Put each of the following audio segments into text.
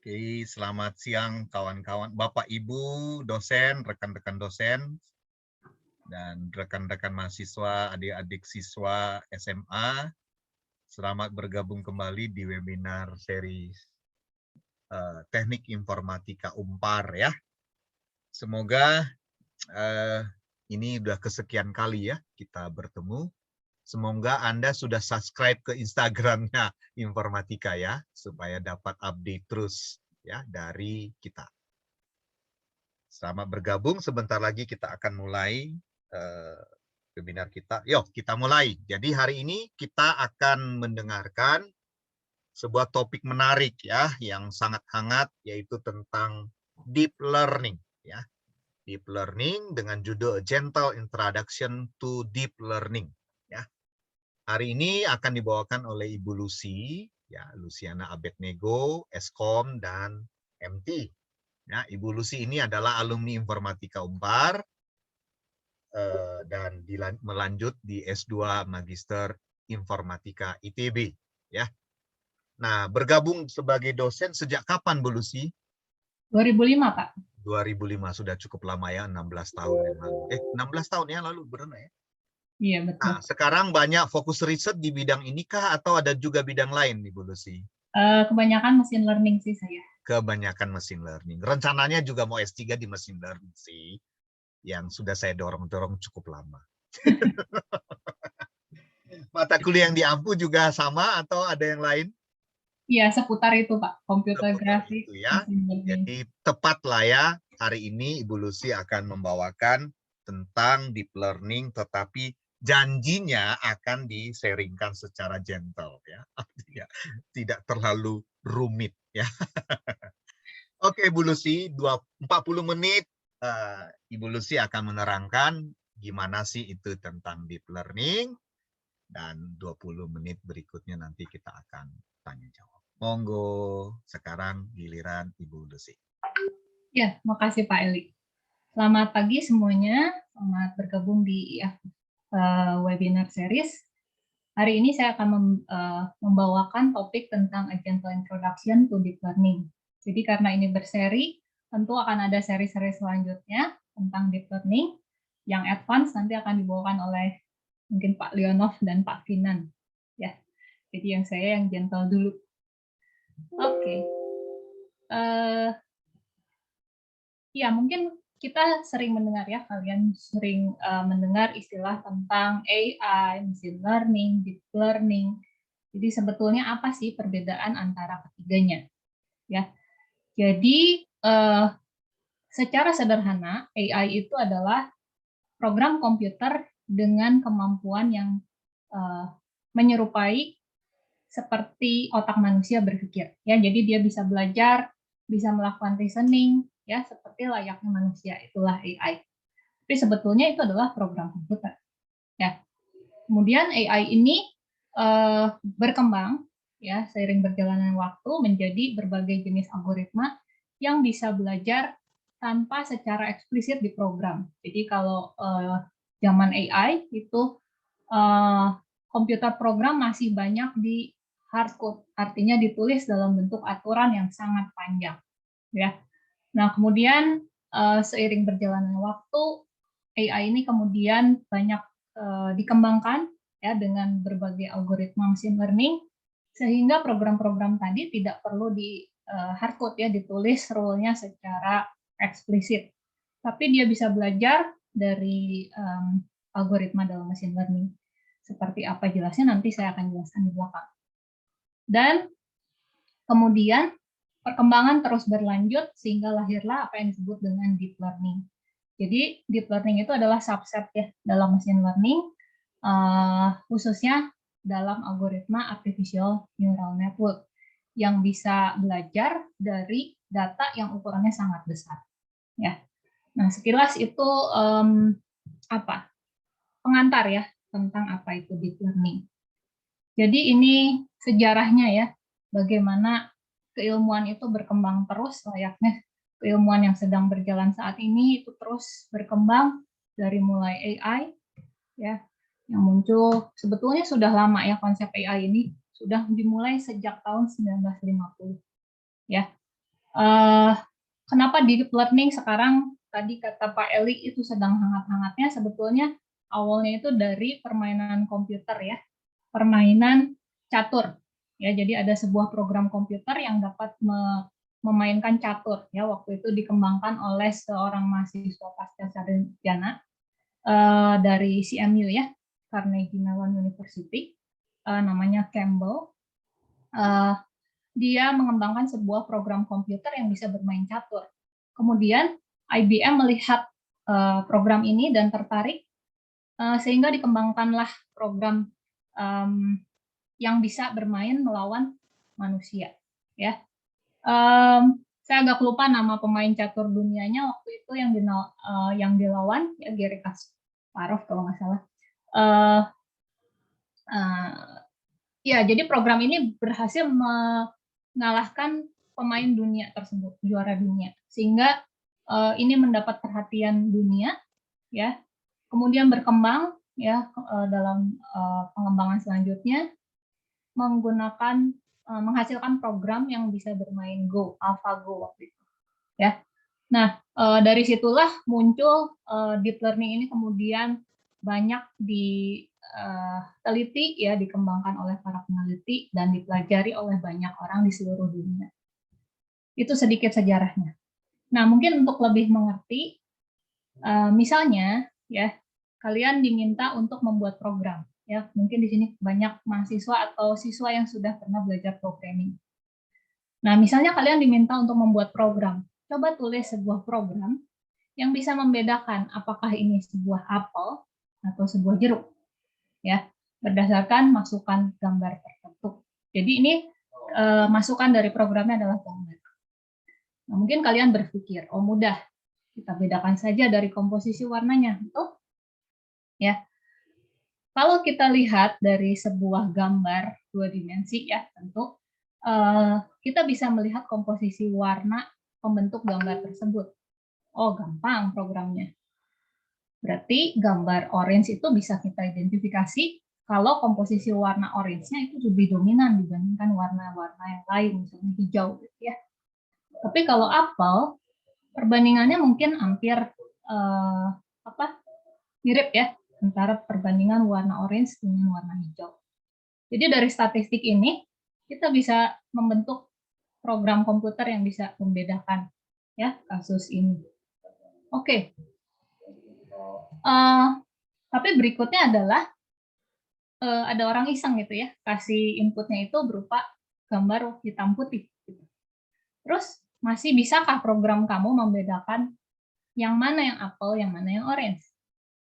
Oke, selamat siang kawan-kawan, Bapak Ibu, dosen, rekan-rekan dosen, dan rekan-rekan mahasiswa, adik-adik siswa SMA. Selamat bergabung kembali di webinar seri Teknik Informatika Unpar ya. Semoga ini udah kesekian kali ya kita bertemu. Semoga Anda sudah subscribe ke Instagramnya Informatika ya, supaya dapat update terus ya dari kita. Selamat bergabung, sebentar lagi kita akan mulai webinar kita. Yuk, kita mulai. Jadi hari ini kita akan mendengarkan sebuah topik menarik ya, yang sangat hangat, yaitu tentang deep learning ya. Deep learning dengan judul Gentle Introduction to Deep Learning ya. Hari ini akan dibawakan oleh Ibu Lucy, ya, Luciana Abednego, Eskom, dan MT. Ya, Ibu Lucy ini adalah alumni Informatika Unpar dan melanjut di S2 Magister Informatika ITB. Ya. Nah, bergabung sebagai dosen sejak kapan, Bu Lucy? 2005, Pak. 2005, sudah cukup lama ya, 16 tahun yang lalu. 16 tahun yang lalu, benar ya? Iya, betul. Nah, sekarang banyak fokus riset di bidang ini kah atau ada juga bidang lain, Ibu Lucy? Kebanyakan mesin learning sih saya. Kebanyakan mesin learning. Rencananya juga mau S3 di mesin learning sih, yang sudah saya dorong-dorong cukup lama. Mata kuliah yang diampu juga sama atau ada yang lain? Iya, seputar itu, Pak. Computer Seputar graphics, itu ya. mesin learning. Jadi tepat lah ya, hari ini Ibu Lucy akan membawakan tentang deep learning, tetapi janjinya akan di-sharingkan secara gentle ya. Artinya tidak terlalu rumit ya. Oke, Ibu Lucy, 40 menit Ibu Lucy akan menerangkan gimana sih itu tentang deep learning, dan 20 menit berikutnya nanti kita akan tanya jawab. Monggo, sekarang giliran Ibu Lucy. Ya, makasih Pak Eli. Selamat pagi semuanya, selamat bergabung di webinar series. Hari ini saya akan membawakan topik tentang a gentle introduction to deep learning. Jadi karena ini berseri, tentu akan ada seri-seri selanjutnya tentang deep learning. Yang advance nanti akan dibawakan oleh mungkin Pak Leonov dan Pak Finan. Ya, jadi saya yang gentle dulu. Oke. Ya, mungkin kita sering mendengar ya, kalian sering mendengar istilah tentang AI, machine learning, deep learning. Jadi sebetulnya apa sih perbedaan antara ketiganya? Ya, jadi secara sederhana AI itu adalah program komputer dengan kemampuan yang menyerupai seperti otak manusia berpikir. Ya, jadi dia bisa belajar, bisa melakukan reasoning, ya seperti layaknya manusia, itulah AI. Tapi sebetulnya itu adalah program komputer. Ya. Kemudian AI ini berkembang ya seiring berjalannya waktu menjadi berbagai jenis algoritma yang bisa belajar tanpa secara eksplisit diprogram. Jadi kalau zaman AI itu komputer program masih banyak di hardcode, artinya ditulis dalam bentuk aturan yang sangat panjang. Ya. Nah, kemudian seiring berjalannya waktu, AI ini kemudian banyak dikembangkan ya dengan berbagai algoritma machine learning, sehingga program-program tadi tidak perlu di hardcode ya, ditulis rule-nya secara eksplisit. Tapi dia bisa belajar dari algoritma dalam machine learning. Seperti apa jelasnya nanti saya akan jelaskan di belakang. Dan kemudian perkembangan terus berlanjut sehingga lahirlah apa yang disebut dengan deep learning. Jadi deep learning itu adalah subset ya dalam machine learning, khususnya dalam algoritma artificial neural network yang bisa belajar dari data yang ukurannya sangat besar. Ya, nah sekilas itu pengantar ya tentang apa itu deep learning. Jadi ini sejarahnya ya, bagaimana keilmuan itu berkembang terus layaknya keilmuan yang sedang berjalan saat ini itu terus berkembang dari mulai AI ya yang muncul sebetulnya sudah lama ya, konsep AI ini sudah dimulai sejak tahun 1950 ya. Kenapa deep learning sekarang, tadi kata Pak Eli itu sedang hangat-hangatnya, sebetulnya awalnya itu dari permainan komputer ya, permainan catur. Ya, jadi ada sebuah program komputer yang dapat memainkan catur ya, waktu itu dikembangkan oleh seorang mahasiswa pasca sarjana dari CMU ya, Carnegie Mellon University, namanya Campbell. Dia mengembangkan sebuah program komputer yang bisa bermain catur. Kemudian IBM melihat program ini dan tertarik, sehingga dikembangkanlah program yang bisa bermain melawan manusia. Ya, saya agak lupa nama pemain catur dunianya waktu itu yang dilawan, ya Garry Kasparov kalau nggak salah. Ya, jadi program ini berhasil mengalahkan pemain dunia tersebut, juara dunia, sehingga ini mendapat perhatian dunia, ya. Kemudian berkembang, ya, dalam pengembangan selanjutnya menghasilkan program yang bisa bermain Go, AlphaGo waktu itu, ya. Nah, dari situlah muncul deep learning ini kemudian banyak diteliti ya, dikembangkan oleh para peneliti dan dipelajari oleh banyak orang di seluruh dunia. Itu sedikit sejarahnya. Nah, mungkin untuk lebih mengerti, misalnya ya, kalian diminta untuk membuat program ya. Mungkin di sini banyak mahasiswa atau siswa yang sudah pernah belajar programming. Nah, misalnya kalian diminta untuk membuat program. Coba tulis sebuah program yang bisa membedakan apakah ini sebuah apel atau sebuah jeruk, ya, berdasarkan masukan gambar tertentu. Jadi ini masukan dari programnya adalah gambar. Nah, mungkin kalian berpikir, oh mudah, kita bedakan saja dari komposisi warnanya, betul? Ya, kalau kita lihat dari sebuah gambar 2 dimensi, ya tentu kita bisa melihat komposisi warna pembentuk gambar tersebut. Oh, gampang programnya. Berarti gambar orange itu bisa kita identifikasi kalau komposisi warna orange-nya itu lebih dominan dibandingkan warna-warna yang lain, misalnya hijau gitu ya. Tapi kalau apel, perbandingannya mungkin hampir mirip ya, antara perbandingan warna orange dengan warna hijau. Jadi dari statistik ini kita bisa membentuk program komputer yang bisa membedakan ya kasus ini. Oke. Tapi berikutnya adalah ada orang iseng gitu ya, kasih inputnya itu berupa gambar hitam putih. Gitu. Terus masih bisakah program kamu membedakan yang mana yang apel, yang mana yang orange?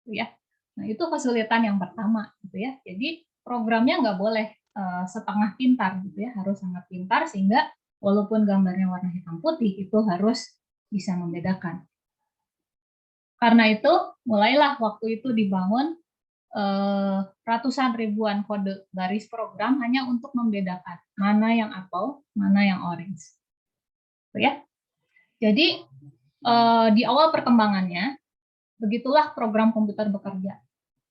Gitu ya. Nah itu kesulitan yang pertama, gitu ya. Jadi programnya nggak boleh setengah pintar, gitu ya, harus sangat pintar sehingga walaupun gambarnya warna hitam putih itu harus bisa membedakan. Karena itu mulailah waktu itu dibangun ratusan ribuan kode baris program hanya untuk membedakan mana yang apel, mana yang orange. Ya. Jadi di awal perkembangannya begitulah program komputer bekerja.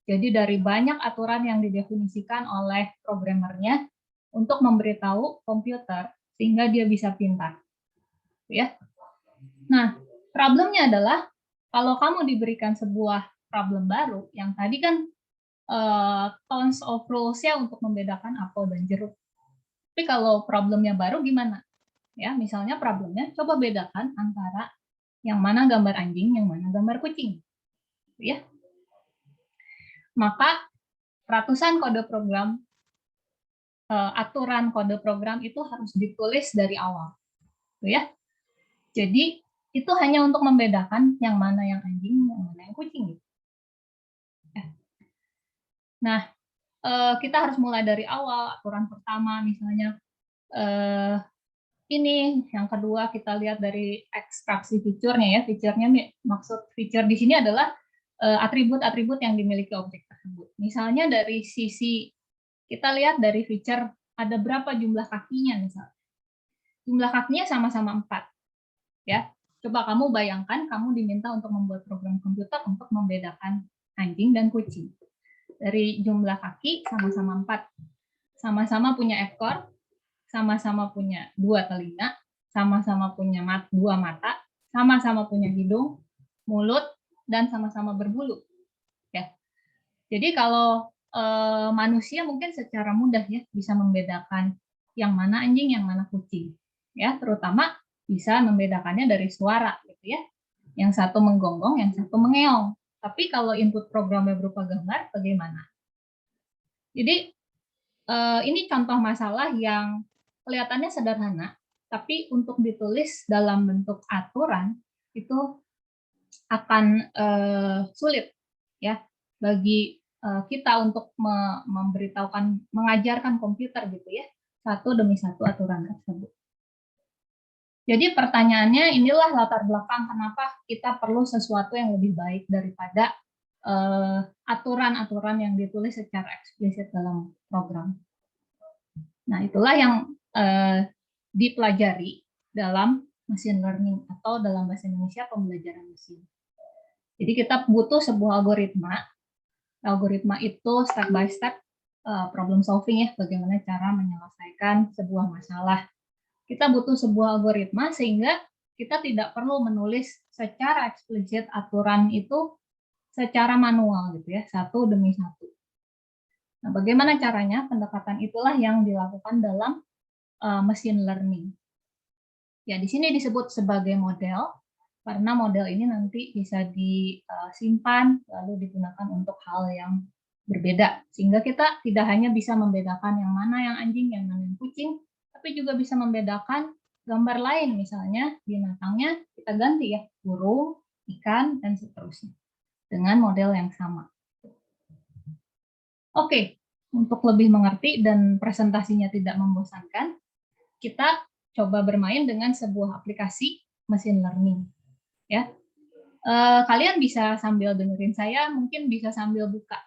Jadi dari banyak aturan yang didefinisikan oleh programmernya untuk memberitahu komputer sehingga dia bisa pintar. Ya. Nah, problemnya adalah kalau kamu diberikan sebuah problem baru, yang tadi kan tons of rules-nya untuk membedakan apel dan jeruk. Tapi kalau problemnya baru gimana? Ya, misalnya problemnya coba bedakan antara yang mana gambar anjing, yang mana gambar kucing. Ya. Maka ratusan kode program, aturan kode program itu harus ditulis dari awal. Ya. Jadi itu hanya untuk membedakan yang mana yang anjing, yang mana yang kucing. Ya. Nah, kita harus mulai dari awal. Aturan pertama misalnya ini, yang kedua kita lihat dari ekstraksi fiturnya ya. Fiturnya maksud fitur di sini adalah atribut-atribut yang dimiliki objek tersebut. Misalnya dari sisi kita lihat dari fitur ada berapa jumlah kakinya misalnya. Jumlah kakinya sama-sama 4. Ya. Coba kamu bayangkan kamu diminta untuk membuat program komputer untuk membedakan anjing dan kucing. Dari jumlah kaki sama-sama 4. Sama-sama punya ekor, sama-sama punya 2 telinga, sama-sama punya dua mata, sama-sama punya hidung, mulut, dan sama-sama berbulu. Ya. Jadi kalau manusia mungkin secara mudah ya bisa membedakan yang mana anjing, yang mana kucing. Ya, terutama bisa membedakannya dari suara gitu ya. Yang satu menggonggong, yang satu mengeong. Tapi kalau input programnya berupa gambar, bagaimana? Jadi ini contoh masalah yang kelihatannya sederhana, tapi untuk ditulis dalam bentuk aturan itu akan sulit ya bagi kita untuk memberitahukan, mengajarkan komputer gitu ya, satu demi satu aturan tersebut. Jadi pertanyaannya, inilah latar belakang kenapa kita perlu sesuatu yang lebih baik daripada aturan-aturan yang ditulis secara eksplisit dalam program. Nah, itulah yang dipelajari dalam machine learning atau dalam bahasa Indonesia pembelajaran mesin. Jadi kita butuh sebuah algoritma. Algoritma itu step by step problem solving ya, bagaimana cara menyelesaikan sebuah masalah. Kita butuh sebuah algoritma sehingga kita tidak perlu menulis secara eksplisit aturan itu secara manual gitu ya, satu demi satu. Nah, bagaimana caranya? Pendekatan itulah yang dilakukan dalam machine learning. Ya, di sini disebut sebagai model karena model ini nanti bisa disimpan lalu digunakan untuk hal yang berbeda sehingga kita tidak hanya bisa membedakan yang mana yang anjing, yang mana yang kucing, tapi juga bisa membedakan gambar lain, misalnya binatangnya kita ganti ya, burung, ikan, dan seterusnya dengan model yang sama. Oke, untuk lebih mengerti dan presentasinya tidak membosankan, kita coba bermain dengan sebuah aplikasi machine learning. Ya, kalian bisa sambil dengerin saya, mungkin bisa sambil buka.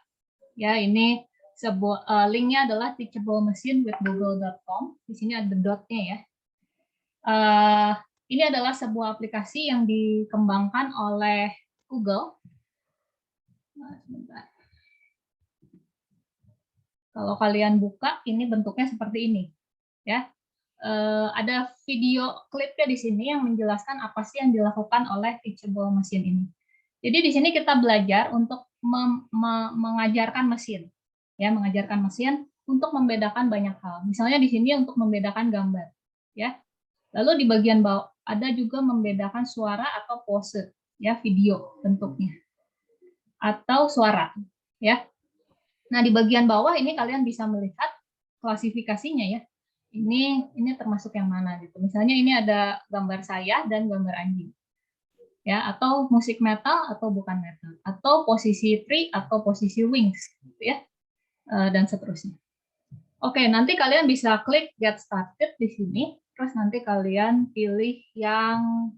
Ya, ini sebuah linknya adalah teachablemachine.google.com. Di sini ada dotnya ya. Ini adalah sebuah aplikasi yang dikembangkan oleh Google. Nah, sebentar. Kalau kalian buka, ini bentuknya seperti ini, ya. Ada video klipnya di sini yang menjelaskan apa sih yang dilakukan oleh Teachable Machine ini. Jadi di sini kita belajar untuk mengajarkan mesin, ya, mengajarkan mesin untuk membedakan banyak hal. Misalnya di sini untuk membedakan gambar, ya. Lalu di bagian bawah ada juga membedakan suara atau pose, ya, video bentuknya, atau suara, ya. Nah di bagian bawah ini kalian bisa melihat klasifikasinya ya. Ini termasuk yang mana gitu. Misalnya ini ada gambar saya dan gambar anjing. Ya, atau musik metal atau bukan metal, atau posisi tree atau posisi wings gitu ya. Dan seterusnya. Oke, nanti kalian bisa klik get started di sini, terus nanti kalian pilih yang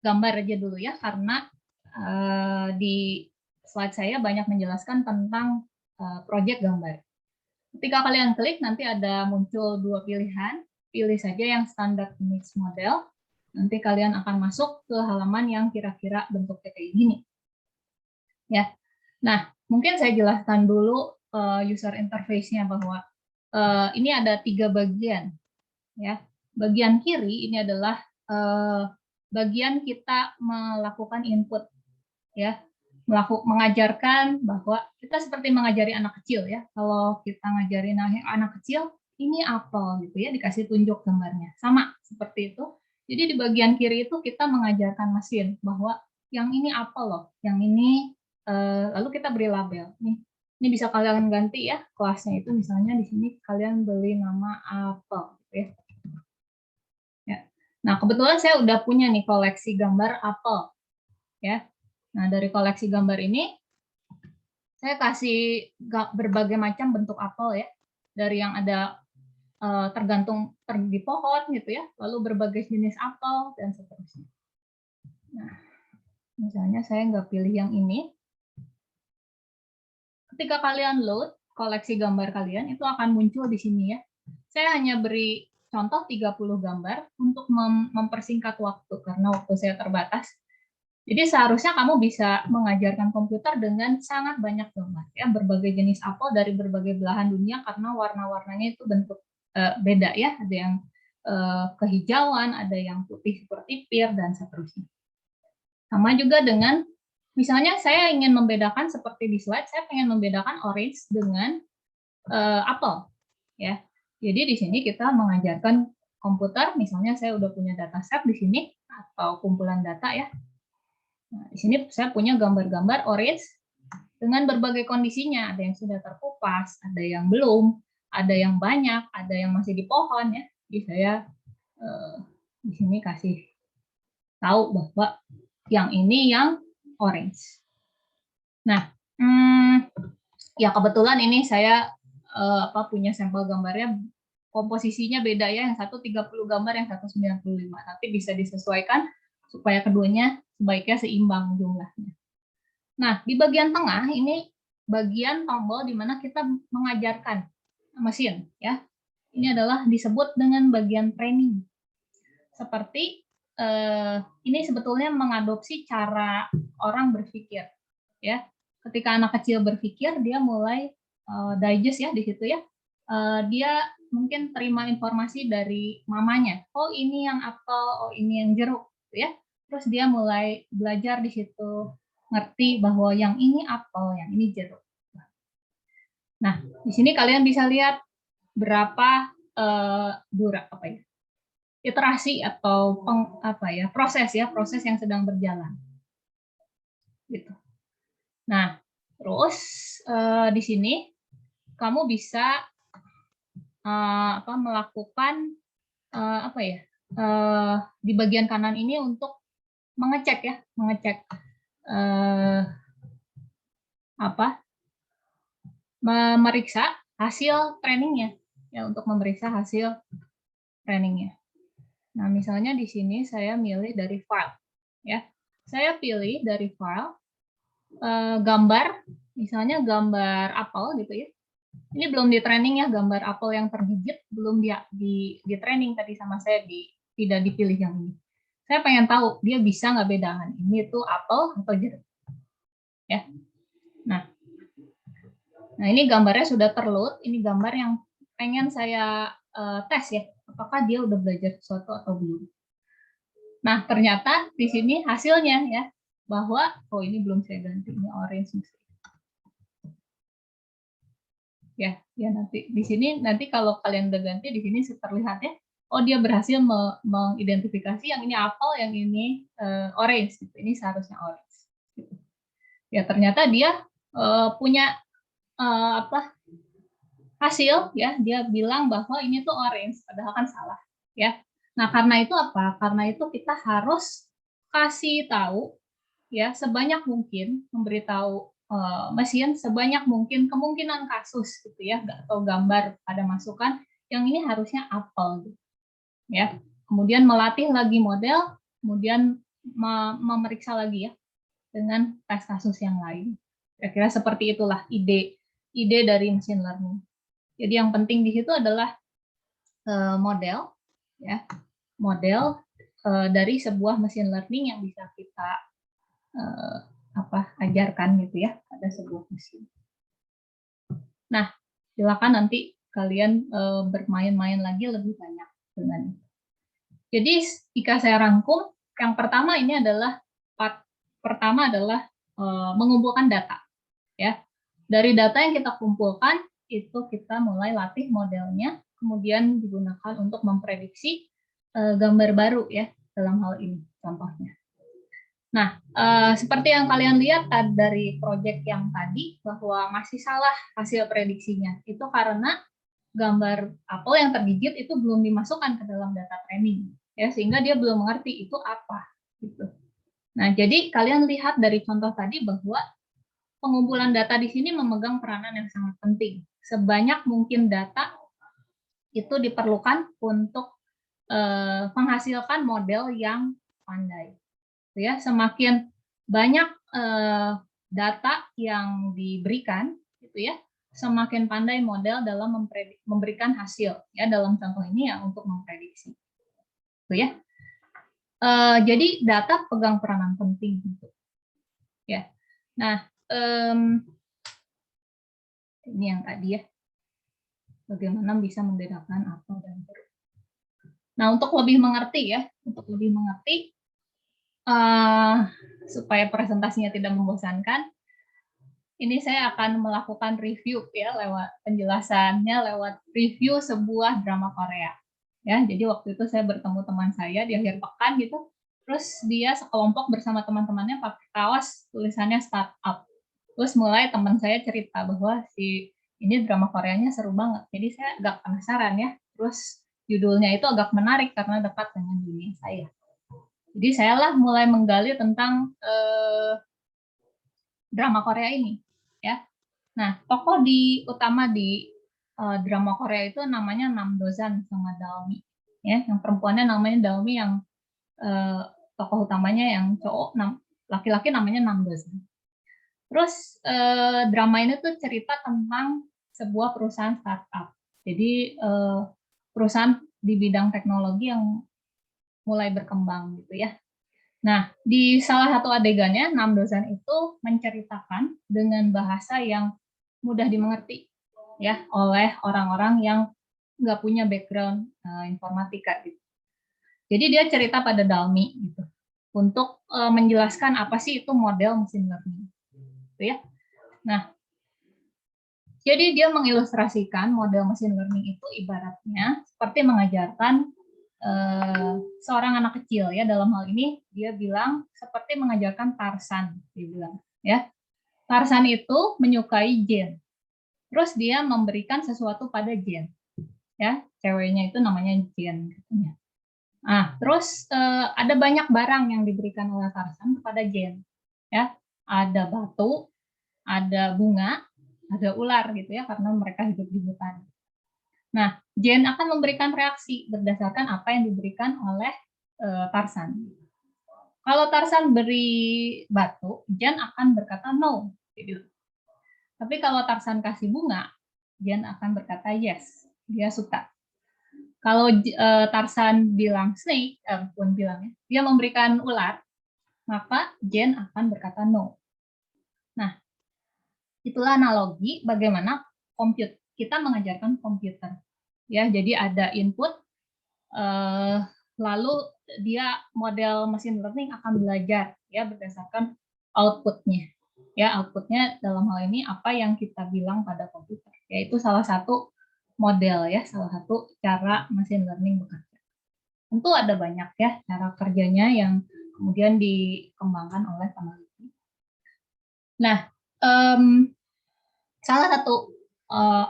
gambar aja dulu ya, karena di slide saya banyak menjelaskan tentang project gambar. Ketika kalian klik, nanti ada muncul dua pilihan. Pilih saja yang standard image model. Nanti kalian akan masuk ke halaman yang kira-kira bentuknya kayak gini. Ya. Nah, mungkin saya jelaskan dulu user interface-nya bahwa ini ada 3 bagian. Ya. Bagian kiri ini adalah bagian kita melakukan input. Ya. Mengajarkan bahwa kita seperti mengajari anak kecil ya. Kalau kita ngajarin anak kecil, ini apel gitu ya, dikasih tunjuk gambarnya. Sama seperti itu. Jadi di bagian kiri itu kita mengajarkan mesin bahwa yang ini apel loh, yang ini lalu kita beri label. Ini bisa kalian ganti ya kelasnya itu, misalnya di sini kalian beri nama apel gitu ya. Ya. Nah, kebetulan saya udah punya nih koleksi gambar apel. Ya. Nah, dari koleksi gambar ini, saya kasih berbagai macam bentuk apel ya. Dari yang ada tergantung di pohon gitu ya, lalu berbagai jenis apel, dan seterusnya. Nah, misalnya saya nggak pilih yang ini. Ketika kalian load koleksi gambar kalian, itu akan muncul di sini ya. Saya hanya beri contoh 30 gambar untuk mempersingkat waktu, karena waktu saya terbatas. Jadi seharusnya kamu bisa mengajarkan komputer dengan sangat banyak gambar, ya, berbagai jenis apel dari berbagai belahan dunia karena warna-warnanya itu bentuk beda ya, ada yang kehijauan, ada yang putih seperti pir, dan seterusnya. Sama juga dengan, misalnya saya ingin membedakan seperti di slide, saya ingin membedakan orange dengan apel, ya. Jadi di sini kita mengajarkan komputer, misalnya saya udah punya dataset di sini atau kumpulan data ya. Nah, di sini saya punya gambar-gambar orange dengan berbagai kondisinya, ada yang sudah terkupas, ada yang belum, ada yang banyak, ada yang masih di pohon ya. Jadi saya di sini kasih tahu bahwa yang ini yang orange. Nah, ya kebetulan ini saya punya sampel gambarnya, komposisinya beda ya, yang satu 30 gambar, yang satu 95. Nanti bisa disesuaikan supaya keduanya sebaiknya seimbang jumlahnya. Nah, di bagian tengah ini bagian tombol di mana kita mengajarkan mesin ya. Ini adalah disebut dengan bagian training. Seperti ini sebetulnya mengadopsi cara orang berpikir ya. Ketika anak kecil berpikir, dia mulai digest ya di situ ya. Dia mungkin terima informasi dari mamanya. Oh, ini yang apel, oh ini yang jeruk gitu ya. Terus dia mulai belajar di situ, ngerti bahwa yang ini apel, yang ini jeruk. Nah, di sini kalian bisa lihat berapa iterasi atau proses yang sedang berjalan. Gitu. Nah, terus di sini kamu bisa melakukan di bagian kanan ini untuk mengecek memeriksa hasil trainingnya ya, untuk memeriksa hasil trainingnya. Nah, misalnya di sini saya milih dari file ya. Saya pilih dari file gambar, misalnya gambar apel gitu ya. Ini belum di training ya, gambar apel yang tergigit belum di training tadi sama saya, tidak dipilih yang ini. Saya pengen tahu dia bisa nggak bedakan ini itu apel atau jeruk. Ya. Nah ini gambarnya sudah terload. Ini gambar yang pengen saya tes ya, apakah dia udah belajar sesuatu atau belum. Nah ternyata di sini hasilnya ya, bahwa oh ini belum saya ganti, ini orange mesti. Ya nanti di sini kalau kalian udah ganti di sini terlihat ya, oh dia berhasil mengidentifikasi yang ini apel, yang ini orange gitu. Ini seharusnya orange. Gitu. Ya ternyata dia punya hasil ya, dia bilang bahwa ini tuh orange, padahal kan salah ya. Nah karena itu apa? Karena itu kita harus kasih tahu ya, sebanyak mungkin memberitahu mesin sebanyak mungkin kemungkinan kasus gitu ya, atau gambar pada masukan yang ini harusnya apel gitu. Ya. Kemudian melatih lagi model, kemudian memeriksa lagi ya dengan tes kasus yang lain. Kira-kira seperti itulah ide dari machine learning. Jadi yang penting di situ adalah model ya, model dari sebuah machine learning yang bisa kita ajarkan gitu ya pada sebuah mesin. Nah, silakan nanti kalian bermain-main lagi lebih banyak dengan itu. Jadi jika saya rangkum, yang pertama ini adalah mengumpulkan data ya. Dari data yang kita kumpulkan itu kita mulai latih modelnya, kemudian digunakan untuk memprediksi gambar baru ya dalam hal ini contohnya. Nah, seperti yang kalian lihat dari proyek yang tadi, bahwa masih salah hasil prediksinya. Itu karena gambar apel yang tergigit itu belum dimasukkan ke dalam data training, ya, sehingga dia belum mengerti itu apa. Gitu. Nah, jadi kalian lihat dari contoh tadi bahwa pengumpulan data di sini memegang peranan yang sangat penting. Sebanyak mungkin data itu diperlukan untuk menghasilkan model yang pandai. Ya, semakin banyak data yang diberikan gitu ya, semakin pandai model dalam memberikan hasil ya, dalam contoh ini ya untuk memprediksi gitu ya. Jadi data pegang peranan penting gitu ya. Nah ini yang tadi ya, bagaimana bisa membedakan apel dan jeruk. Nah, untuk lebih mengerti ya, supaya presentasinya tidak membosankan, ini saya akan melakukan review ya lewat penjelasannya lewat review sebuah drama Korea. Ya, jadi waktu itu saya bertemu teman saya di akhir pekan gitu. Terus dia sekelompok bersama teman-temannya pakai kaos tulisannya startup. Terus mulai teman saya cerita bahwa ini drama Koreanya seru banget. Jadi saya agak penasaran ya. Terus judulnya itu agak menarik karena dekat dengan dunia saya. Jadi saya lah mulai menggali tentang drama Korea ini, ya. Nah, tokoh utama di drama Korea itu namanya Nam Do-san sama Dalmi, ya. Yang perempuannya namanya Dalmi, yang tokoh utamanya yang cowok laki-laki namanya Nam Do-san. Terus drama ini tuh cerita tentang sebuah perusahaan startup. Jadi perusahaan di bidang teknologi yang mulai berkembang gitu ya. Nah, di salah satu adegannya, Nam Do-san itu menceritakan dengan bahasa yang mudah dimengerti ya oleh orang-orang yang nggak punya background informatika gitu. Jadi dia cerita pada Dalmi gitu untuk menjelaskan apa sih itu model machine learning, gitu ya. Nah, jadi dia mengilustrasikan model machine learning itu ibaratnya seperti mengajarkan seorang anak kecil ya, dalam hal ini dia bilang seperti mengajarkan Tarzan, dia bilang ya. Tarzan itu menyukai Jane, terus dia memberikan sesuatu pada Jane, ya, ceweknya itu namanya Jane katanya. Nah, terus ada banyak barang yang diberikan oleh Tarzan kepada Jane, ya, ada batu, ada bunga, ada ular gitu ya, karena mereka hidup di hutan. Nah, Jane akan memberikan reaksi berdasarkan apa yang diberikan oleh Tarzan. Kalau Tarzan beri batu, Jane akan berkata no. Gitu. Tapi kalau Tarzan kasih bunga, Jane akan berkata yes, dia suka. Kalau Tarzan bilang snake, pun bilangnya, dia memberikan ular, maka Jane akan berkata no. Nah, itulah analogi bagaimana kita mengajarkan komputer. Ya, jadi ada input, lalu dia model machine learning akan belajar ya berdasarkan outputnya. Ya, outputnya dalam hal ini apa yang kita bilang pada komputer. Yaitu salah satu model ya, salah satu cara machine learning bekerja. Tentu ada banyak ya cara kerjanya yang kemudian dikembangkan oleh peneliti. Nah, salah satu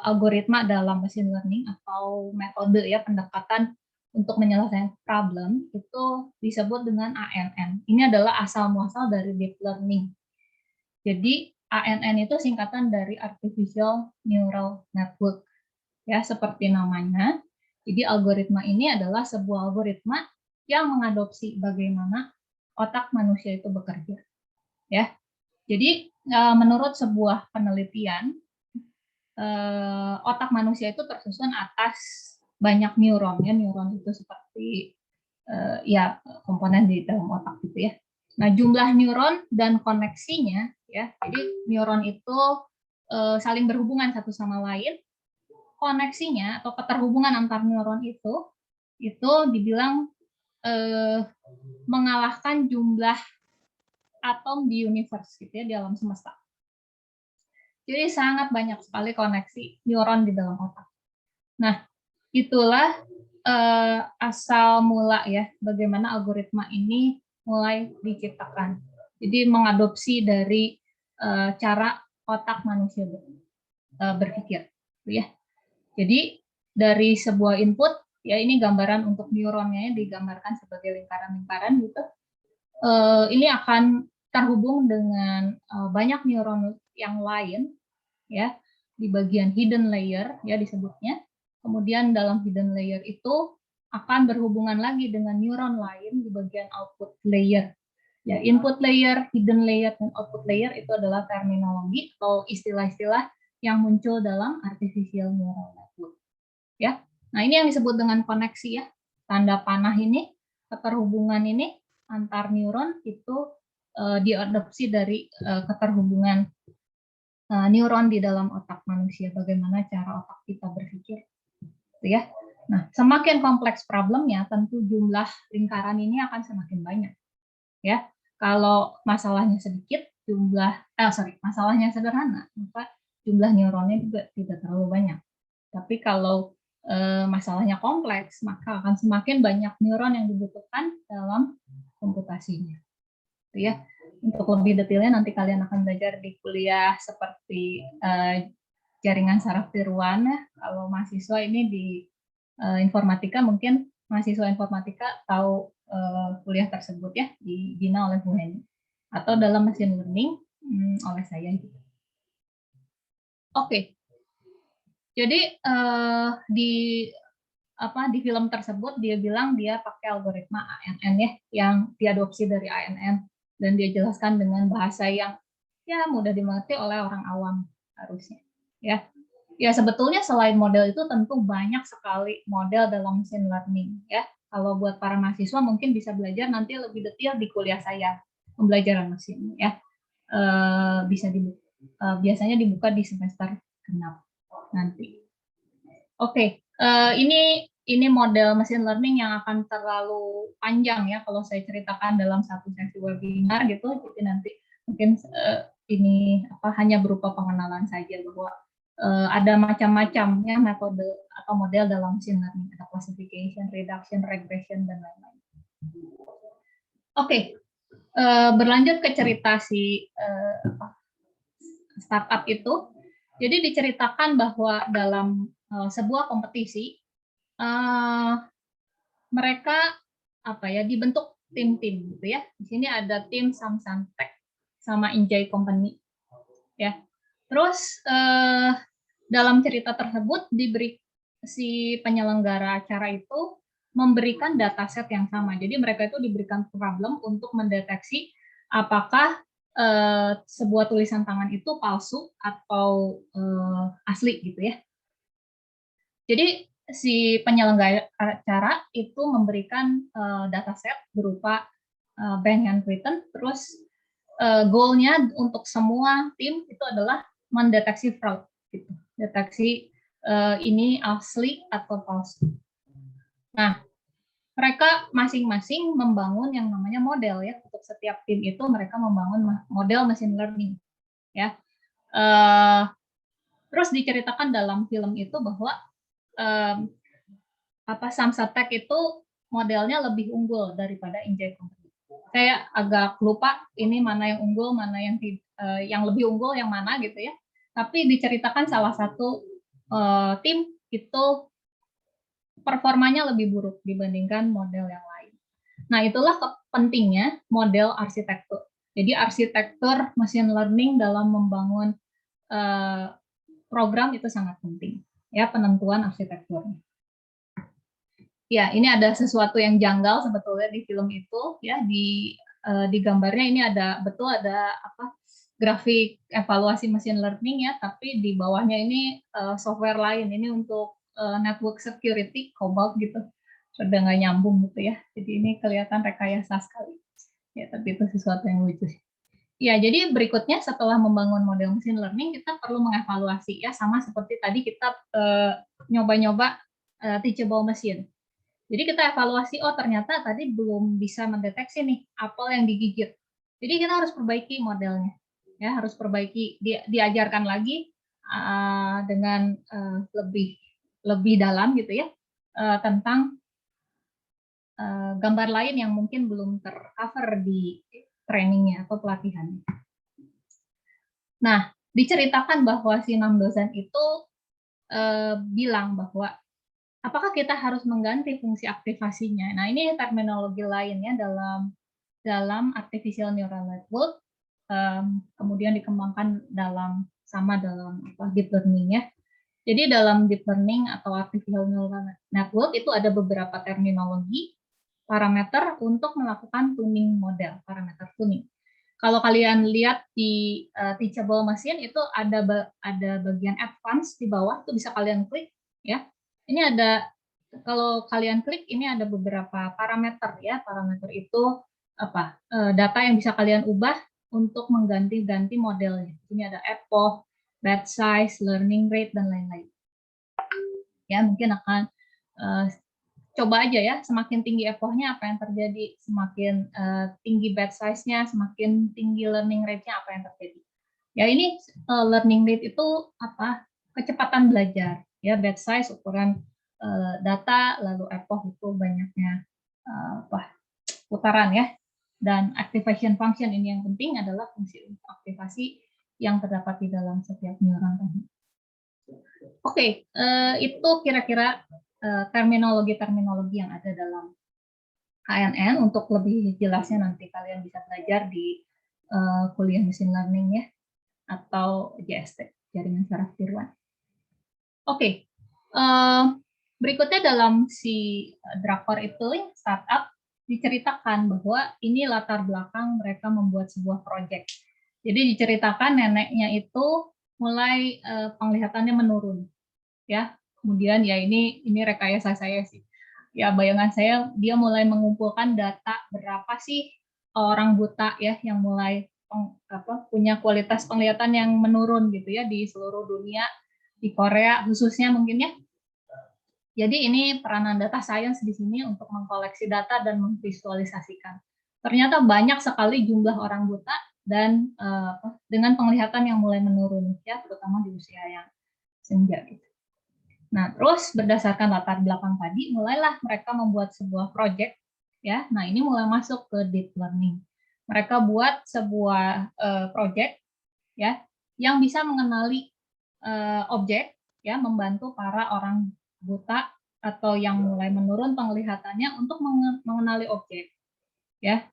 algoritma dalam machine learning atau metode ya pendekatan untuk menyelesaikan problem itu disebut dengan ANN. Ini adalah asal muasal dari deep learning. Jadi ANN itu singkatan dari artificial neural network. Ya, seperti namanya. Jadi algoritma ini adalah sebuah algoritma yang mengadopsi bagaimana otak manusia itu bekerja. Ya. Jadi menurut sebuah penelitian otak manusia itu tersusun atas banyak neuron ya. Neuron itu seperti ya komponen di dalam otak gitu ya. Nah, jumlah neuron dan koneksinya ya. Jadi neuron itu saling berhubungan satu sama lain. Koneksinya atau keterhubungan antar neuron itu dibilang mengalahkan jumlah atom di universe gitu ya, di alam semesta. Jadi sangat banyak sekali koneksi neuron di dalam otak. Nah, itulah asal mula ya bagaimana algoritma ini mulai diciptakan. Jadi mengadopsi dari cara otak manusia berpikir, ya. Jadi dari sebuah input ya, ini gambaran untuk neuronnya digambarkan sebagai lingkaran-lingkaran gitu. Ini akan terhubung dengan banyak neuron yang lain ya di bagian hidden layer ya disebutnya. Kemudian dalam hidden layer itu akan berhubungan lagi dengan neuron lain di bagian output layer. Ya, input layer, hidden layer, dan output layer itu adalah terminologi atau istilah-istilah yang muncul dalam artificial neural network. Ya, nah ini yang disebut dengan koneksi ya. Tanda panah ini, keterhubungan ini antar neuron itu diadopsi dari keterhubungan neuron di dalam otak manusia, bagaimana cara otak kita berpikir, gitu ya. Nah, semakin kompleks problemnya, tentu jumlah lingkaran ini akan semakin banyak, ya. Kalau masalahnya sedikit, masalahnya sederhana, maka jumlah neuronnya juga tidak terlalu banyak. Tapi kalau masalahnya kompleks, maka akan semakin banyak neuron yang dibutuhkan dalam komputasinya, gitu ya. Untuk lebih detailnya nanti kalian akan belajar di kuliah seperti jaringan saraf tiruan ya. Kalau mahasiswa ini di informatika, mungkin mahasiswa informatika tahu kuliah tersebut ya, dibina oleh Bu Heni. Atau dalam machine learning oleh saya. Oke. Jadi di film tersebut dia bilang dia pakai algoritma ANN ya, yang diadopsi dari ANN, dan dia jelaskan dengan bahasa yang ya mudah dimengerti oleh orang awam harusnya. Ya sebetulnya selain model itu tentu banyak sekali model dalam machine learning ya. Kalau buat para mahasiswa mungkin bisa belajar nanti lebih detail di kuliah saya pembelajaran mesin ya. Biasanya dibuka di semester genap nanti. Oke, ini model machine learning yang akan terlalu panjang ya kalau saya ceritakan dalam satu sesi webinar gitu. Jadi nanti mungkin ini hanya berupa pengenalan saja bahwa ada macam-macam ya metode atau model dalam machine learning, ada classification, reduction, regression, dan lain-lain. Oke, berlanjut ke cerita si startup itu. Jadi diceritakan bahwa dalam sebuah kompetisi mereka dibentuk tim-tim gitu ya. Di sini ada tim Samsung Tech sama Injay Company ya. Terus dalam cerita tersebut si penyelenggara acara itu memberikan dataset yang sama. Jadi mereka itu diberikan problem untuk mendeteksi apakah sebuah tulisan tangan itu palsu atau asli gitu ya. Jadi si penyelenggara acara itu memberikan dataset berupa bank handwritten, terus goalnya untuk semua tim itu adalah mendeteksi fraud, gitu. Deteksi ini asli atau palsu. Nah, mereka masing-masing membangun yang namanya model ya. Untuk setiap tim itu mereka membangun model machine learning ya. Terus diceritakan dalam film itu bahwa Samsung Tech itu modelnya lebih unggul daripada Injay Company. Saya agak lupa ini mana yang unggul, mana yang lebih unggul yang mana gitu ya. Tapi diceritakan salah satu tim itu performanya lebih buruk dibandingkan model yang lain. Nah, itulah pentingnya model arsitektur. Jadi arsitektur machine learning dalam membangun program itu sangat penting. Ya, penentuan arsitekturnya. Ya, ini ada sesuatu yang janggal sebetulnya di film itu. Ya, di gambarnya ini ada grafik evaluasi machine learning ya, tapi di bawahnya ini software lain. Ini untuk network security, Cobalt gitu. Sudah nggak nyambung gitu ya. Jadi ini kelihatan rekayasa sekali. Ya, tapi itu sesuatu yang lucu. Ya, jadi berikutnya setelah membangun model machine learning, kita perlu mengevaluasi ya, sama seperti tadi kita nyoba-nyoba teachable machine. Jadi kita evaluasi, oh ternyata tadi belum bisa mendeteksi nih apel yang digigit. Jadi kita harus perbaiki modelnya, ya harus perbaiki, diajarkan lagi dengan lebih dalam gitu ya tentang gambar lain yang mungkin belum tercover di trainingnya atau pelatihannya. Nah, diceritakan bahwa si 6 dosen itu bilang bahwa apakah kita harus mengganti fungsi aktivasinya? Nah, ini terminologi lainnya dalam artificial neural network, kemudian dikembangkan dalam deep learning ya. Jadi dalam deep learning atau artificial neural network itu ada beberapa terminologi, parameter untuk melakukan tuning model, parameter tuning. Kalau kalian lihat di teachable machine itu ada bagian advance di bawah, itu bisa kalian klik ya. Ini ada, kalau kalian klik ini ada beberapa parameter ya. Parameter itu data yang bisa kalian ubah untuk mengganti-ganti modelnya. Ini ada epoch, batch size, learning rate, dan lain-lain. Ya, mungkin akan coba aja ya, semakin tinggi epochnya apa yang terjadi, semakin tinggi batch size-nya, semakin tinggi learning rate-nya apa yang terjadi. Ya, ini learning rate itu apa? Kecepatan belajar. Ya, batch size ukuran data, lalu epoch itu banyaknya putaran ya. Dan activation function ini yang penting adalah fungsi aktivasi yang terdapat di dalam setiap neuron tadi. Oke, itu kira-kira terminologi-terminologi yang ada dalam KNN. Untuk lebih jelasnya nanti kalian bisa belajar di kuliah machine learning ya, atau JST, jaringan saraf tiruan. Oke, berikutnya dalam si drakor itu startup diceritakan bahwa ini latar belakang mereka membuat sebuah proyek. Jadi diceritakan neneknya itu mulai penglihatannya menurun, ya. Kemudian ya ini rekayasa saya sih. Ya bayangan saya dia mulai mengumpulkan data berapa sih orang buta ya yang mulai punya kualitas penglihatan yang menurun gitu ya di seluruh dunia, di Korea khususnya mungkin ya. Jadi ini peranan data science di sini untuk mengkoleksi data dan memvisualisasikan. Ternyata banyak sekali jumlah orang buta dan dengan penglihatan yang mulai menurun ya, terutama di usia yang senja gitu. Nah, terus berdasarkan latar belakang tadi, mulailah mereka membuat sebuah project ya. Nah, ini mulai masuk ke deep learning. Mereka buat sebuah project ya yang bisa mengenali objek ya, membantu para orang buta atau yang mulai menurun penglihatannya untuk mengenali objek ya.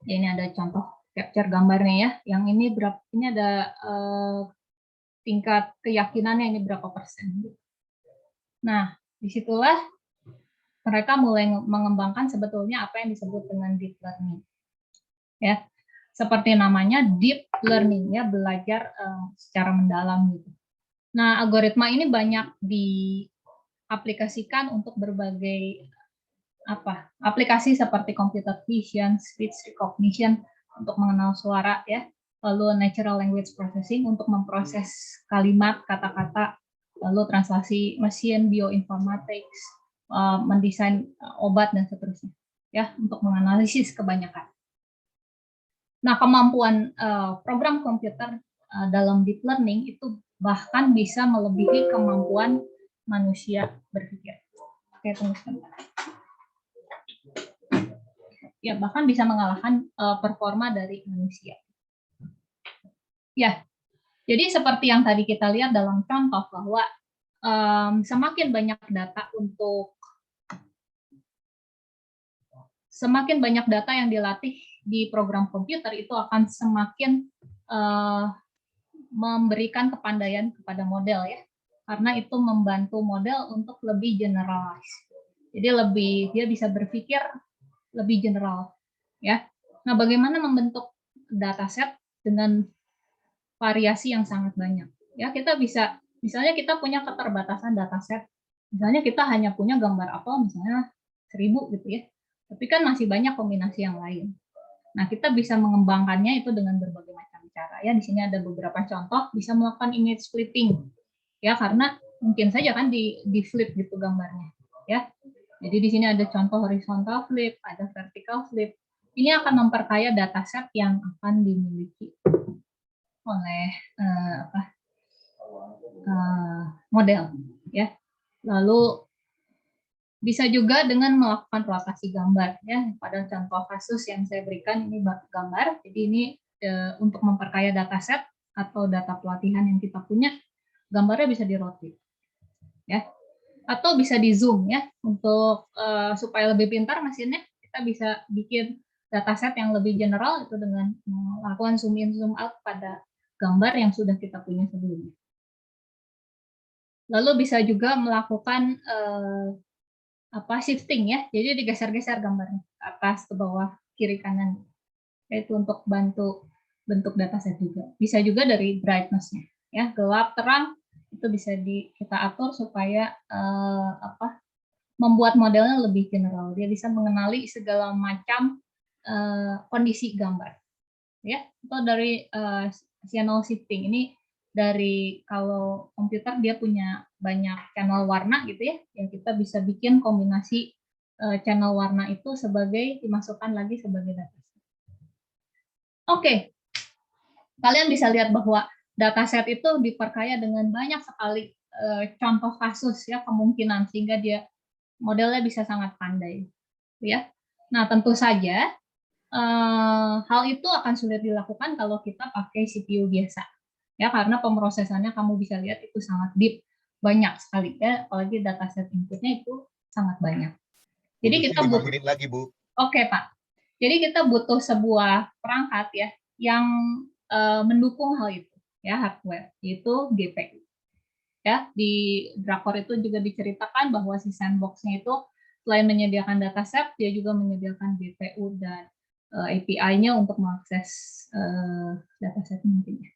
Ini ada contoh capture gambarnya ya. Yang ini berapa? Ini ada tingkat keyakinannya ini berapa persen. Nah, disitulah mereka mulai mengembangkan sebetulnya apa yang disebut dengan deep learning ya. Seperti namanya deep learning ya, belajar secara mendalam gitu. Nah, algoritma ini banyak diaplikasikan untuk berbagai aplikasi seperti computer vision, speech recognition untuk mengenal suara ya, lalu natural language processing untuk memproses kalimat, kata-kata, lalu translasi mesin, bioinformatics, mendesain obat dan seterusnya ya, untuk menganalisis kebanyakan. Nah, kemampuan program komputer dalam deep learning itu bahkan bisa melebihi kemampuan manusia berpikir. Oke, tunggu sebentar. Ya, bahkan bisa mengalahkan performa dari manusia. Ya, jadi seperti yang tadi kita lihat dalam contoh bahwa semakin banyak data yang dilatih di program komputer itu akan semakin memberikan kepandaian kepada model ya, karena itu membantu model untuk lebih generalize. Jadi dia bisa berpikir lebih general ya. Nah, bagaimana membentuk dataset dengan variasi yang sangat banyak? Ya, kita bisa misalnya kita punya keterbatasan dataset. Misalnya kita hanya punya gambar apel misalnya 1000 gitu ya. Tapi kan masih banyak kombinasi yang lain. Nah, kita bisa mengembangkannya itu dengan berbagai macam cara ya. Di sini ada beberapa contoh, bisa melakukan image flipping ya, karena mungkin saja kan di flip gitu gambarnya ya. Jadi di sini ada contoh horizontal flip, ada vertical flip. Ini akan memperkaya dataset yang akan dimiliki oleh model ya. Lalu bisa juga dengan melakukan rotasi gambar ya. Pada contoh kasus yang saya berikan ini gambar. Jadi ini untuk memperkaya dataset atau data pelatihan yang kita punya, gambarnya bisa dirotate ya. Atau bisa di zoom ya, untuk supaya lebih pintar mesinnya, kita bisa bikin dataset yang lebih general itu dengan melakukan zoom in zoom out pada gambar yang sudah kita punya sebelumnya. Lalu bisa juga melakukan shifting ya, jadi digeser-geser gambarnya ke atas, ke bawah, kiri kanan, yaitu untuk bantu bentuk dataset juga. Bisa juga dari brightness-nya ya, gelap terang itu bisa kita atur supaya membuat modelnya lebih general. Dia bisa mengenali segala macam kondisi gambar ya, atau dari channel shifting. Ini dari kalau komputer dia punya banyak channel warna gitu ya, yang kita bisa bikin kombinasi channel warna itu sebagai dimasukkan lagi sebagai dataset. Oke, kalian bisa lihat bahwa dataset itu diperkaya dengan banyak sekali contoh kasus ya, kemungkinan, sehingga dia modelnya bisa sangat pandai ya. Nah, tentu saja hal itu akan sulit dilakukan kalau kita pakai CPU biasa ya, karena pemrosesannya kamu bisa lihat itu sangat deep, banyak sekali ya, apalagi dataset inputnya itu sangat banyak. Jadi kita 5 menit lagi, Bu. Oke, Pak. Jadi kita butuh sebuah perangkat ya yang mendukung hal itu ya, hardware, yaitu GPU. Ya, di Drakor itu juga diceritakan bahwa si sandbox-nya itu selain menyediakan dataset, dia juga menyediakan GPU dan API-nya untuk mengakses dataset nantinya.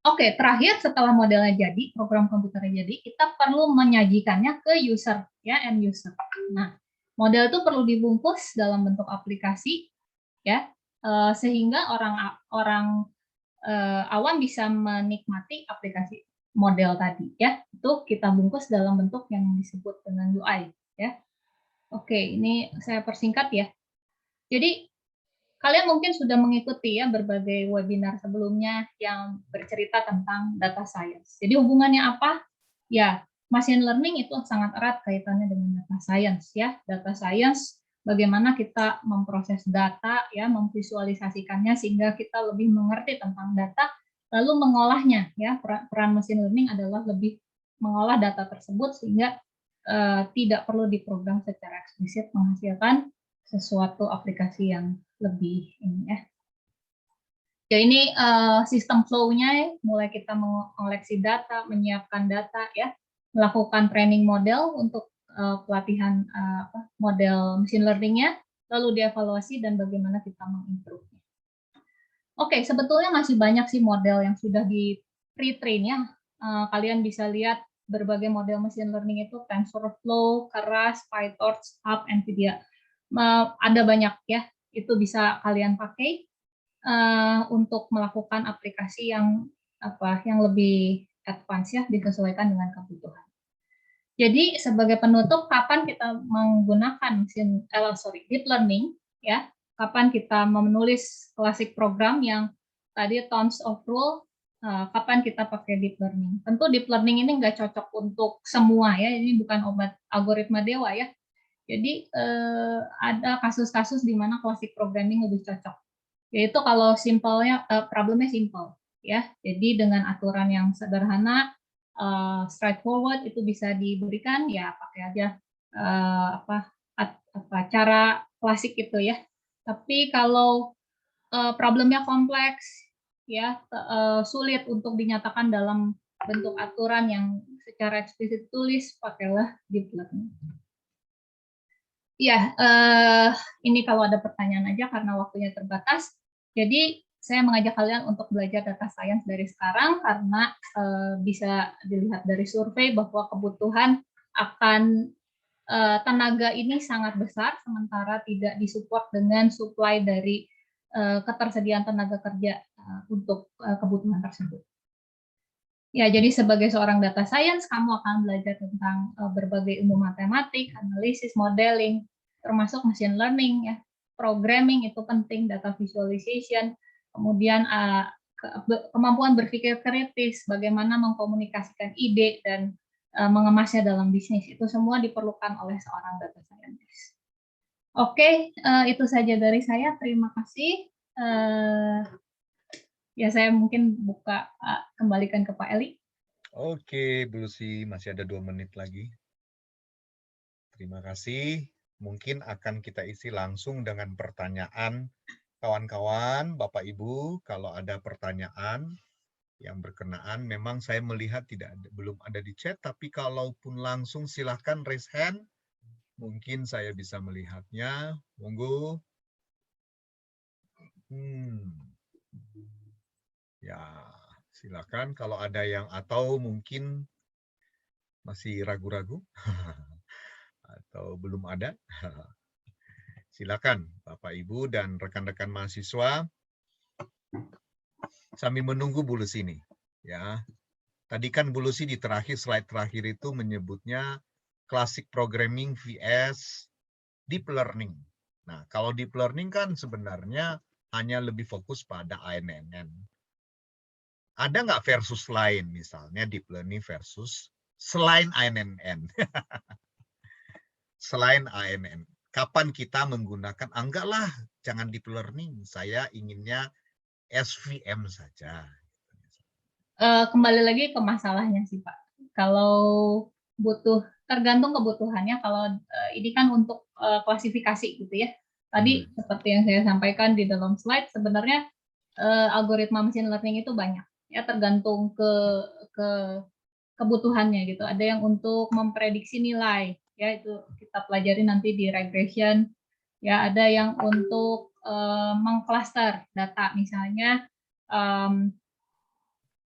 Oke, terakhir setelah modelnya jadi, program komputernya jadi, kita perlu menyajikannya ke user, ya, end user. Nah, model itu perlu dibungkus dalam bentuk aplikasi, ya, sehingga orang awam bisa menikmati aplikasi model tadi, ya. Itu kita bungkus dalam bentuk yang disebut dengan UI, ya. Oke, ini saya persingkat ya. Jadi kalian mungkin sudah mengikuti ya berbagai webinar sebelumnya yang bercerita tentang data science. Jadi hubungannya apa? Ya, machine learning itu sangat erat kaitannya dengan data science ya. Data science bagaimana kita memproses data ya, memvisualisasikannya sehingga kita lebih mengerti tentang data lalu mengolahnya ya. Peran machine learning adalah lebih mengolah data tersebut sehingga tidak perlu diprogram secara eksplisit menghasilkan sesuatu aplikasi yang lebih ini ya. Ya ini sistem flow-nya, mulai kita mengoleksi data, menyiapkan data ya, melakukan training model untuk pelatihan model machine learning-nya, lalu dievaluasi dan bagaimana kita mengimprove-nya. Oke, sebetulnya masih banyak sih model yang sudah di pre-train ya. Kalian bisa lihat berbagai model machine learning itu TensorFlow, Keras, PyTorch, Hub, NVIDIA. Ada banyak ya, itu bisa kalian pakai untuk melakukan aplikasi yang lebih advance ya, disesuaikan dengan kebutuhan. Jadi sebagai penutup, kapan kita menggunakan deep learning ya, kapan kita menulis klasik program yang tadi tons of rule, kapan kita pakai deep learning. Tentu deep learning ini nggak cocok untuk semua ya, ini bukan obat algoritma dewa ya. Jadi ada kasus-kasus di mana klasik programming lebih cocok. Yaitu kalau simpelnya problemnya simple ya. Jadi dengan aturan yang sederhana, straightforward itu bisa diberikan ya, pakai aja cara klasik itu ya. Tapi kalau problemnya kompleks ya, sulit untuk dinyatakan dalam bentuk aturan yang secara eksplisit tulis, pakailah deep learning. Ya, ini kalau ada pertanyaan aja karena waktunya terbatas. Jadi saya mengajak kalian untuk belajar data science dari sekarang karena bisa dilihat dari survei bahwa kebutuhan akan tenaga ini sangat besar, sementara tidak disupport dengan supply dari ketersediaan tenaga kerja untuk kebutuhan tersebut. Ya, jadi sebagai seorang data science, kamu akan belajar tentang berbagai ilmu matematik, analisis, modeling, termasuk machine learning, ya, programming itu penting, data visualization, kemudian kemampuan berpikir kritis, bagaimana mengkomunikasikan ide dan mengemasnya dalam bisnis, itu semua diperlukan oleh seorang data scientist. Oke, itu saja dari saya. Terima kasih. Ya, saya mungkin kembalikan ke Pak Eli. Oke, Bu Lucy, masih ada 2 menit lagi. Terima kasih. Mungkin akan kita isi langsung dengan pertanyaan kawan-kawan, Bapak Ibu. Kalau ada pertanyaan yang berkenaan, memang saya melihat belum ada di chat, tapi kalaupun langsung silahkan raise hand. Mungkin saya bisa melihatnya. Monggo. Ya, silakan kalau ada yang, atau mungkin masih ragu-ragu atau belum ada. Silakan Bapak Ibu dan rekan-rekan mahasiswa. sambil menunggu Bu Lucy nih, ya. Tadi kan Bu Lucy di slide terakhir itu menyebutnya classic programming vs deep learning. Nah, kalau deep learning kan sebenarnya hanya lebih fokus pada ANNN. Ada nggak versus lain, misalnya deep learning versus selain ANNN? Selain ANN, kapan kita menggunakan, enggak lah, jangan deep learning, saya inginnya SVM saja. Kembali lagi ke masalahnya sih Pak. Kalau butuh, tergantung kebutuhannya. Kalau ini kan untuk klasifikasi gitu ya. Tadi seperti yang saya sampaikan di dalam slide, sebenarnya algoritma machine learning itu banyak. Ya tergantung ke kebutuhannya gitu. Ada yang untuk memprediksi nilai, ya itu kita pelajari nanti di regression. Ya ada yang untuk mengcluster data, misalnya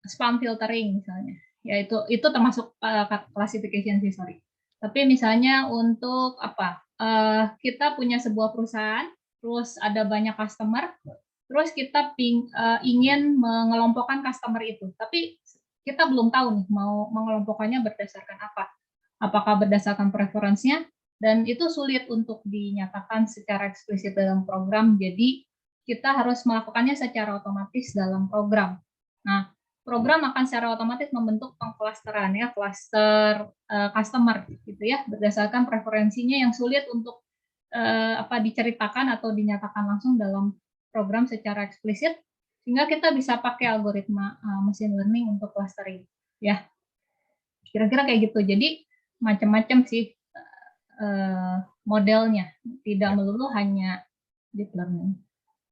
spam filtering misalnya. Ya itu termasuk classification sih, sorry. Tapi misalnya untuk apa? Kita punya sebuah perusahaan, terus ada banyak customer, terus kita ingin mengelompokkan customer itu. Tapi kita belum tahu nih mau mengelompokkannya berdasarkan apa. Apakah berdasarkan preferensinya, dan itu sulit untuk dinyatakan secara eksplisit dalam program. Jadi kita harus melakukannya secara otomatis dalam program. Nah, program akan secara otomatis membentuk pengklasteran ya, klaster customer gitu ya, berdasarkan preferensinya yang sulit untuk diceritakan atau dinyatakan langsung dalam program secara eksplisit, sehingga kita bisa pakai algoritma machine learning untuk clustering ya. Kira-kira kayak gitu. Jadi macam-macam sih modelnya, tidak melulu hanya deep learning.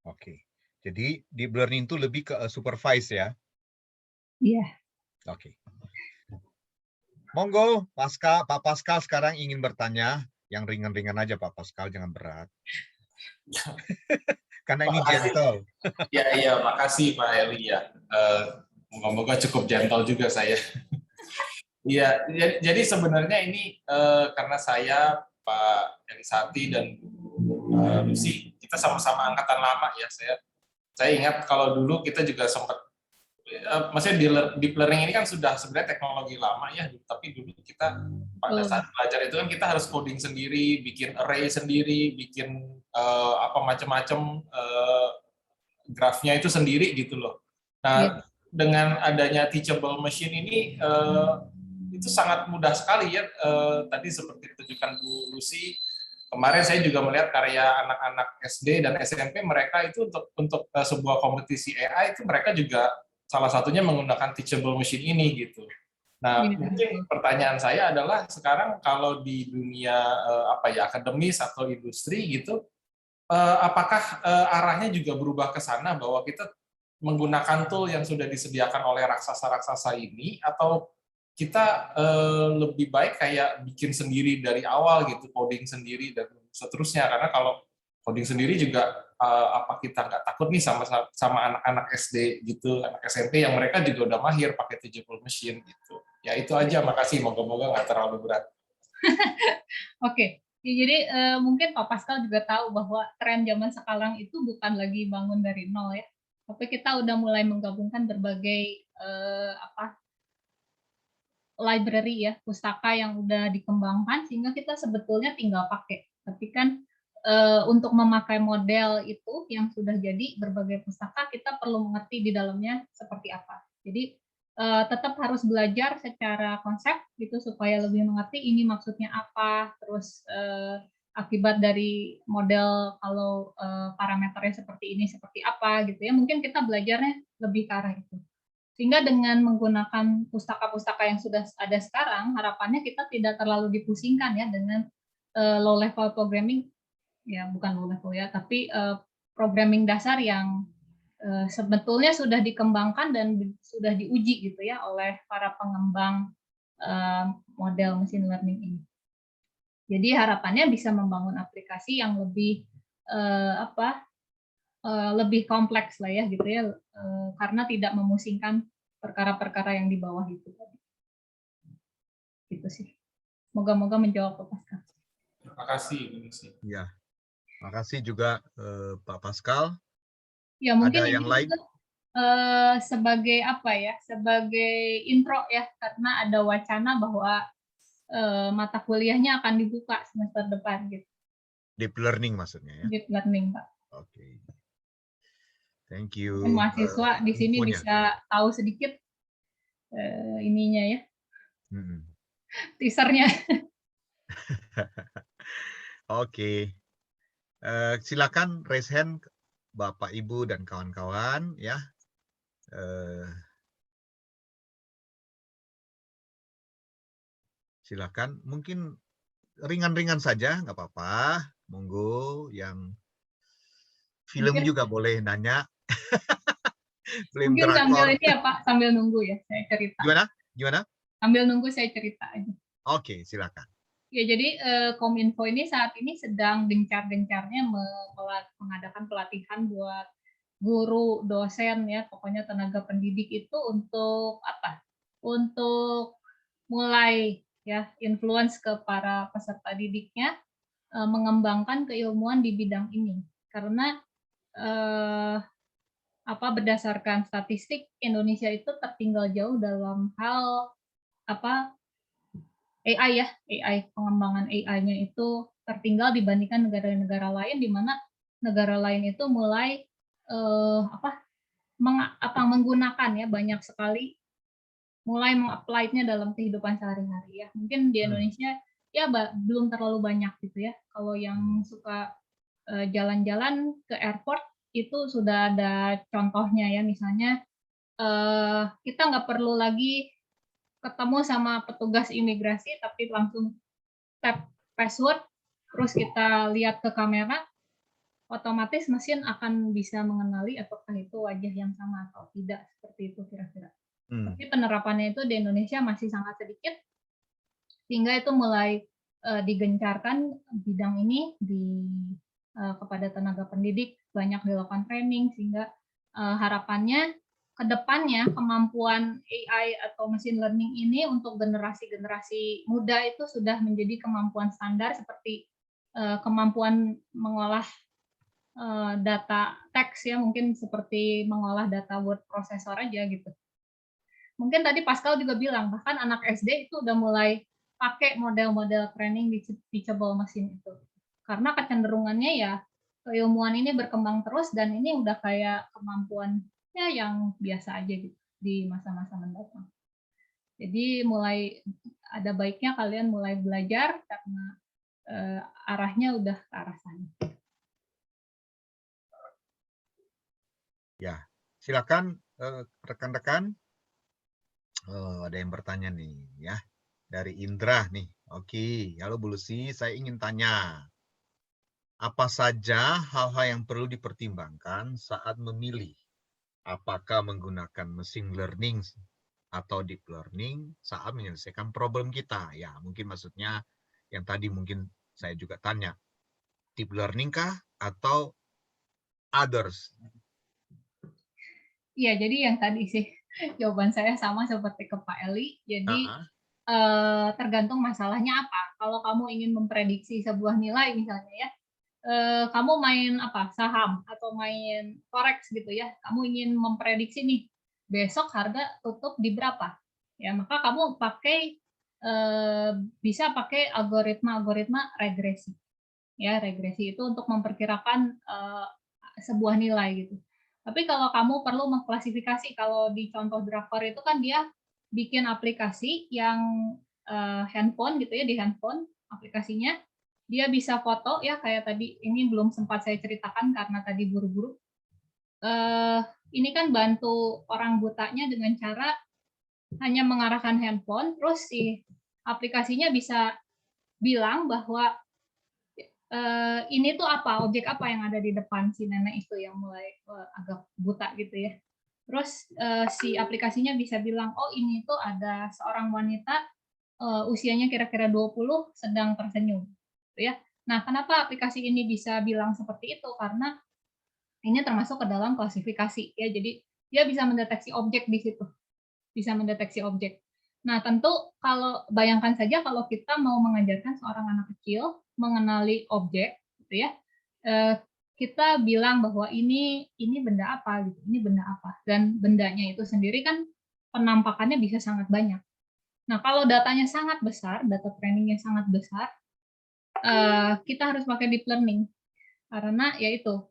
Oke. Jadi deep learning itu lebih ke supervise ya. Iya. Oke. Monggo, Pak Pascal sekarang ingin bertanya. Yang ringan-ringan aja Pak Pascal, jangan berat. Karena ini gentle. Ya, makasih Pak Eli ya. Moga-moga cukup gentle juga saya. Iya, jadi sebenarnya ini karena saya, Pak Elisati dan Lucy, kita sama-sama angkatan lama ya. Saya ingat kalau dulu kita juga sempat, maksudnya deep learning ini kan sudah sebenarnya teknologi lama ya, tapi dulu kita pada saat belajar itu kan kita harus coding sendiri, bikin array sendiri, bikin macam-macam grafnya itu sendiri gitu loh. Nah, dengan adanya teachable machine ini itu sangat mudah sekali ya. Tadi seperti ditunjukkan Bu Lucy, kemarin saya juga melihat karya anak-anak SD dan SMP mereka itu untuk sebuah kompetisi AI itu mereka juga salah satunya menggunakan teachable machine ini gitu. Nah, mungkin pertanyaan saya adalah sekarang kalau di dunia akademis atau industri gitu, apakah arahnya juga berubah ke sana bahwa kita menggunakan tool yang sudah disediakan oleh raksasa-raksasa ini, atau kita lebih baik kayak bikin sendiri dari awal gitu, coding sendiri dan seterusnya? Karena kalau coding sendiri juga apa kita nggak takut nih sama anak-anak SD gitu, anak SMP yang mereka juga udah mahir pakai teachable machine gitu. Ya itu aja, makasih, moga-moga nggak terlalu berat. Oke. Ya, jadi mungkin Pak Pascal juga tahu bahwa tren zaman sekarang itu bukan lagi bangun dari nol ya, tapi kita udah mulai menggabungkan berbagai library ya, pustaka yang udah dikembangkan sehingga kita sebetulnya tinggal pakai. Tapi kan untuk memakai model itu yang sudah jadi berbagai pustaka, kita perlu mengerti di dalamnya seperti apa. Jadi tetap harus belajar secara konsep gitu supaya lebih mengerti ini maksudnya apa, terus akibat dari model kalau parameternya seperti ini seperti apa gitu ya. Mungkin kita belajarnya lebih ke arah itu. Sehingga dengan menggunakan pustaka-pustaka yang sudah ada sekarang, harapannya kita tidak terlalu dipusingkan ya dengan low level programming, ya bukan low level ya, tapi programming dasar yang sebetulnya sudah dikembangkan dan sudah diuji gitu ya oleh para pengembang model machine learning ini. Jadi harapannya bisa membangun aplikasi yang lebih lebih kompleks lah ya gitu ya, karena tidak memusingkan perkara-perkara yang di bawah itu tadi. Gitu sih. Moga-moga menjawab Pak Pascal. Terima kasih. Ya, makasih juga Pak Pascal. Ya mungkin ada ini yang lain? juga sebagai apa ya? Sebagai intro ya, karena ada wacana bahwa mata kuliahnya akan dibuka semester depan gitu. Deep learning maksudnya ya. Deep learning, Pak. Oke. Thank Mungkin you mahasiswa di sini infonya. bisa tahu sedikit ininya ya, Mm-mm. teasernya. Oke. Silakan raise hand Bapak, Ibu, dan kawan-kawan ya. Silakan. Mungkin ringan-ringan saja, nggak apa-apa. Monggo yang film Mungkin juga boleh nanya. Film mungkin sambil drakor. ini ya Pak, sambil nunggu ya saya cerita. Gimana? Gimana? Sambil nunggu saya cerita aja. Oke, silakan. Ya, jadi Kominfo ini saat ini sedang gencar-gencarnya mengadakan pelatihan buat guru, dosen ya, pokoknya tenaga pendidik itu untuk apa? Untuk mulai ya influence ke para peserta didiknya mengembangkan keilmuan di bidang ini. Karena berdasarkan statistik Indonesia itu tertinggal jauh dalam hal AI ya, AI pengembangan AI-nya itu tertinggal dibandingkan negara-negara lain di mana negara lain itu mulai menggunakan ya banyak sekali mulai meng-apply-nya dalam kehidupan sehari-hari ya. Mungkin di Indonesia ya belum terlalu banyak gitu ya. Kalau yang suka jalan-jalan ke airport itu sudah ada contohnya ya, misalnya kita nggak perlu lagi ketemu sama petugas imigrasi tapi langsung tap password terus kita lihat ke kamera, otomatis mesin akan bisa mengenali apakah itu wajah yang sama atau tidak, seperti itu kira-kira. Tapi penerapannya itu di Indonesia masih sangat sedikit, sehingga itu mulai digencarkan bidang ini kepada tenaga pendidik, banyak dilakukan training, sehingga harapannya ke depannya kemampuan AI atau machine learning ini untuk generasi-generasi muda itu sudah menjadi kemampuan standar seperti kemampuan mengolah data teks ya, mungkin seperti mengolah data word processor aja gitu. Mungkin tadi Pascal juga bilang, bahkan anak SD itu udah mulai pakai model-model training di teachable machine itu. Karena kecenderungannya ya keilmuan ini berkembang terus dan ini udah kayak kemampuannya yang biasa aja gitu di masa-masa mendatang. Jadi mulai ada baiknya kalian mulai belajar karena arahnya udah ke arah sana. Ya, silakan rekan-rekan. Ada yang bertanya nih ya. Dari Indra nih. Oke, halo Bu Lucy, saya ingin tanya. Apa saja hal-hal yang perlu dipertimbangkan saat memilih? Apakah menggunakan machine learning atau deep learning saat menyelesaikan problem kita? Ya, mungkin maksudnya yang tadi mungkin saya juga tanya. Deep learning kah atau others? Iya, jadi yang tadi sih jawaban saya sama seperti ke Pak Eli. Jadi tergantung masalahnya apa. Kalau kamu ingin memprediksi sebuah nilai misalnya ya, kamu main saham atau main forex gitu ya, kamu ingin memprediksi nih besok harga tutup di berapa, ya maka kamu bisa pakai algoritma regresi. Ya, regresi itu untuk memperkirakan sebuah nilai gitu. Tapi kalau kamu perlu mengklasifikasi, kalau di contoh drakor itu kan dia bikin aplikasi yang handphone gitu ya, di handphone aplikasinya dia bisa foto ya, kayak tadi ini belum sempat saya ceritakan karena tadi buru-buru. Ini kan bantu orang butanya dengan cara hanya mengarahkan handphone, terus si aplikasinya bisa bilang bahwa ini tuh objek apa yang ada di depan si nenek itu yang mulai agak buta gitu ya. Terus si aplikasinya bisa bilang, oh ini tuh ada seorang wanita usianya kira-kira 20 sedang tersenyum. Gitu ya. Nah, kenapa aplikasi ini bisa bilang seperti itu? Karena ini termasuk ke dalam klasifikasi ya. Jadi dia bisa mendeteksi objek di situ. Bisa mendeteksi objek. Nah, tentu kalau bayangkan saja kalau kita mau mengajarkan seorang anak kecil mengenali objek, gitu ya, kita bilang bahwa ini benda apa gitu, ini benda apa, dan bendanya itu sendiri kan penampakannya bisa sangat banyak. Nah, kalau datanya sangat besar, data trainingnya sangat besar, kita harus pakai deep learning karena yaitu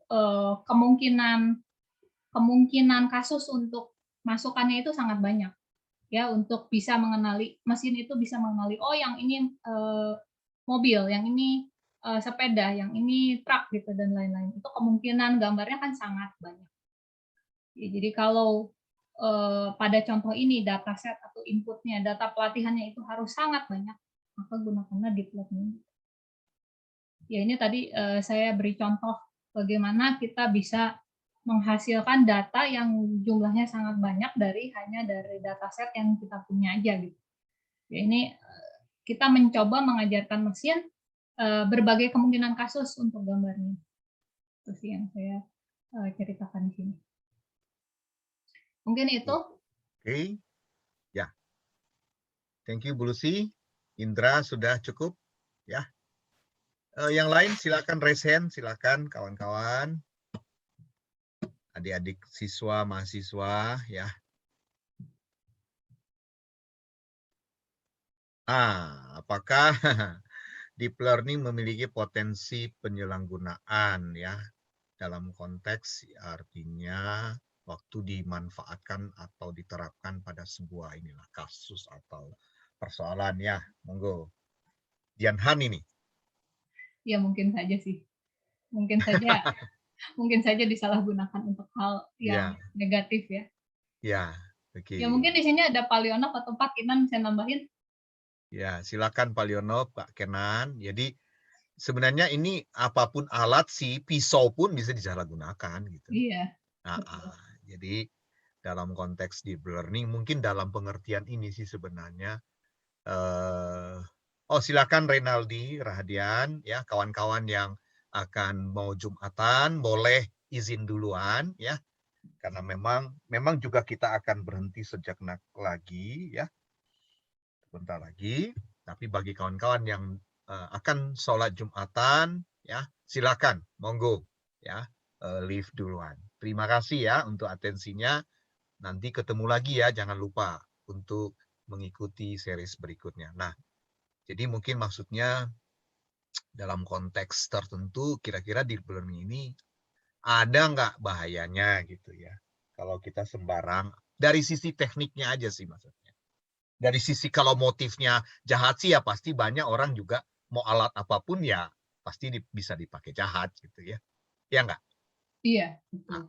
kemungkinan kasus untuk masukannya itu sangat banyak ya, untuk bisa mengenali, mesin itu bisa mengenali, oh yang ini mobil, yang ini sepeda, yang ini truk gitu dan lain-lain. Itu kemungkinan gambarnya kan sangat banyak. Ya, jadi kalau pada contoh ini dataset atau inputnya, data pelatihannya itu harus sangat banyak, maka gunakanlah deep learning. Ya, ini tadi saya beri contoh bagaimana kita bisa menghasilkan data yang jumlahnya sangat banyak hanya dari dataset yang kita punya aja gitu. Ya, ini kita mencoba mengajarkan mesin berbagai kemungkinan kasus untuk gambarnya. Itu sih yang saya ceritakan di sini. Mungkin itu. Oke. Ya. Thank you Bu Lucy. Indra sudah cukup ya. Yang lain silakan raise hand, silakan kawan-kawan. Adik-adik siswa, mahasiswa ya. Apakah deep learning memiliki potensi penyalahgunaan ya dalam konteks artinya waktu dimanfaatkan atau diterapkan pada sebuah inilah kasus atau persoalan ya. Monggo. Dianhan ini. Ya mungkin saja sih. Mungkin saja disalahgunakan untuk hal yang negatif ya. Ya, oke. Ya mungkin di sini ada Pak Lionov atau Pak Kinan saya nambahin. Ya, silakan Pak Lionov, Pak Kenan. Jadi sebenarnya ini apapun alat sih, pisau pun bisa disalahgunakan gitu. Iya. Jadi dalam konteks deep learning mungkin dalam pengertian ini sih sebenarnya. Silakan Renaldi Rahadian ya, kawan-kawan yang akan mau Jumatan boleh izin duluan ya. Karena memang juga kita akan berhenti sejak lagi ya. Sebentar lagi, tapi bagi kawan-kawan yang akan sholat Jumatan, ya silakan, monggo, ya leave duluan. Terima kasih ya untuk atensinya. Nanti ketemu lagi ya, jangan lupa untuk mengikuti series berikutnya. Nah, jadi mungkin maksudnya dalam konteks tertentu, kira-kira deep learning ini ada nggak bahayanya gitu ya? Kalau kita sembarang dari sisi tekniknya aja sih maksudnya. Dari sisi kalau motifnya jahat sih ya pasti banyak orang juga mau alat apapun ya pasti bisa dipakai jahat gitu ya. Ya enggak? Iya, betul.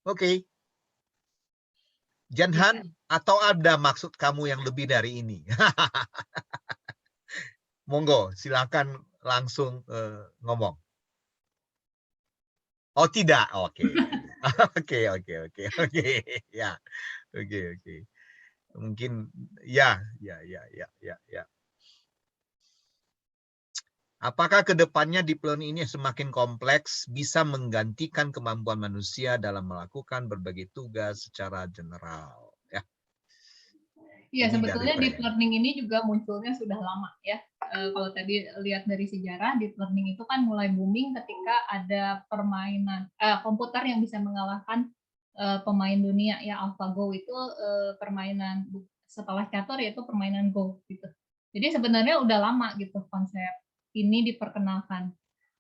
Oke. Janhan, atau ada maksud kamu yang lebih dari ini? Monggo, silakan langsung ngomong. Oh tidak, oke. Oke. Ya, oke. Mungkin ya. Apakah kedepannya deep learning ini semakin kompleks bisa menggantikan kemampuan manusia dalam melakukan berbagai tugas secara general? Ya. Iya, sebetulnya deep learning ini juga munculnya sudah lama ya. Kalau tadi lihat dari sejarah, deep learning itu kan mulai booming ketika ada permainan komputer yang bisa mengalahkan pemain dunia ya. AlphaGo itu permainan setelah catur yaitu permainan Go gitu. Jadi sebenarnya udah lama gitu konsep ini diperkenalkan.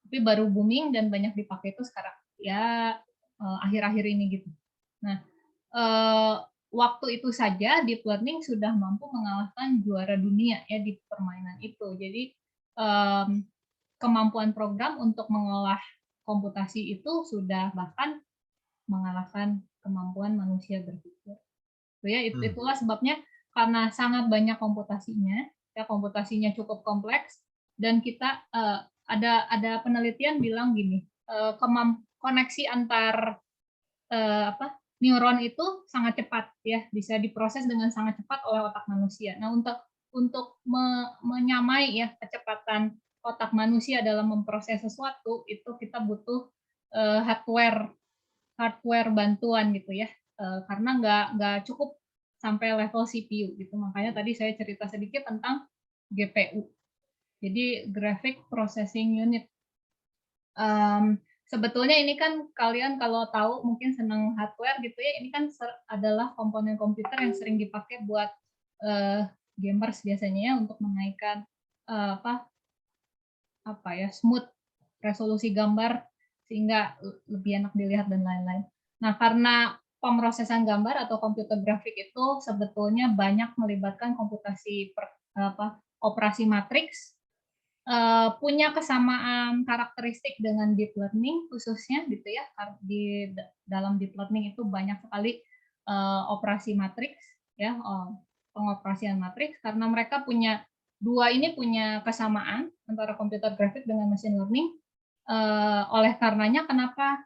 Tapi baru booming dan banyak dipakai itu sekarang ya akhir-akhir ini gitu. Nah, waktu itu saja deep learning sudah mampu mengalahkan juara dunia ya di permainan itu. Jadi kemampuan program untuk mengolah komputasi itu sudah bahkan mengalahkan kemampuan manusia berpikir. Ya, itulah sebabnya karena sangat banyak komputasinya, ya komputasinya cukup kompleks dan kita ada penelitian bilang gini, koneksi antar neuron itu sangat cepat ya, bisa diproses dengan sangat cepat oleh otak manusia. Nah, untuk menyamai ya kecepatan otak manusia dalam memproses sesuatu itu kita butuh hardware bantuan gitu ya, karena nggak cukup sampai level CPU gitu. Makanya tadi saya cerita sedikit tentang GPU. Jadi Graphic Processing Unit. sebetulnya ini kan kalian kalau tahu mungkin senang hardware gitu ya, ini kan adalah komponen komputer yang sering dipakai buat gamers biasanya ya, untuk menaikkan smooth resolusi gambar sehingga lebih enak dilihat dan lain-lain. Nah, karena pemrosesan gambar atau computer grafik itu sebetulnya banyak melibatkan komputasi operasi matriks, punya kesamaan karakteristik dengan deep learning khususnya gitu ya. Di dalam deep learning itu banyak sekali operasi matriks ya, pengoperasian matriks, karena mereka punya punya kesamaan antara computer grafik dengan machine learning. Oleh karenanya kenapa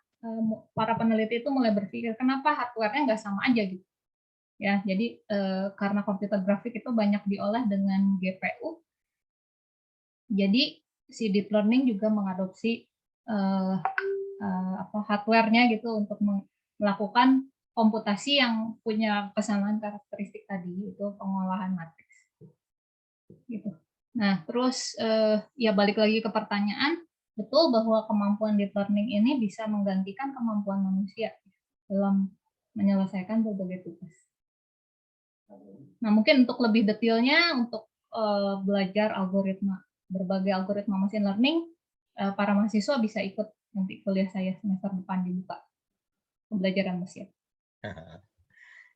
para peneliti itu mulai berpikir kenapa hardware-nya nggak sama aja gitu ya. Jadi karena computer grafik itu banyak diolah dengan GPU, jadi si deep learning juga mengadopsi hardware-nya gitu untuk melakukan komputasi yang punya kesamaan karakteristik tadi, itu pengolahan matriks. Gitu. Nah, terus ya balik lagi ke pertanyaan, betul bahwa kemampuan deep learning ini bisa menggantikan kemampuan manusia dalam menyelesaikan berbagai tugas. Nah, mungkin untuk lebih detailnya, untuk belajar berbagai algoritma machine learning, para mahasiswa bisa ikut nanti kuliah saya semester depan dibuka pembelajaran mesin.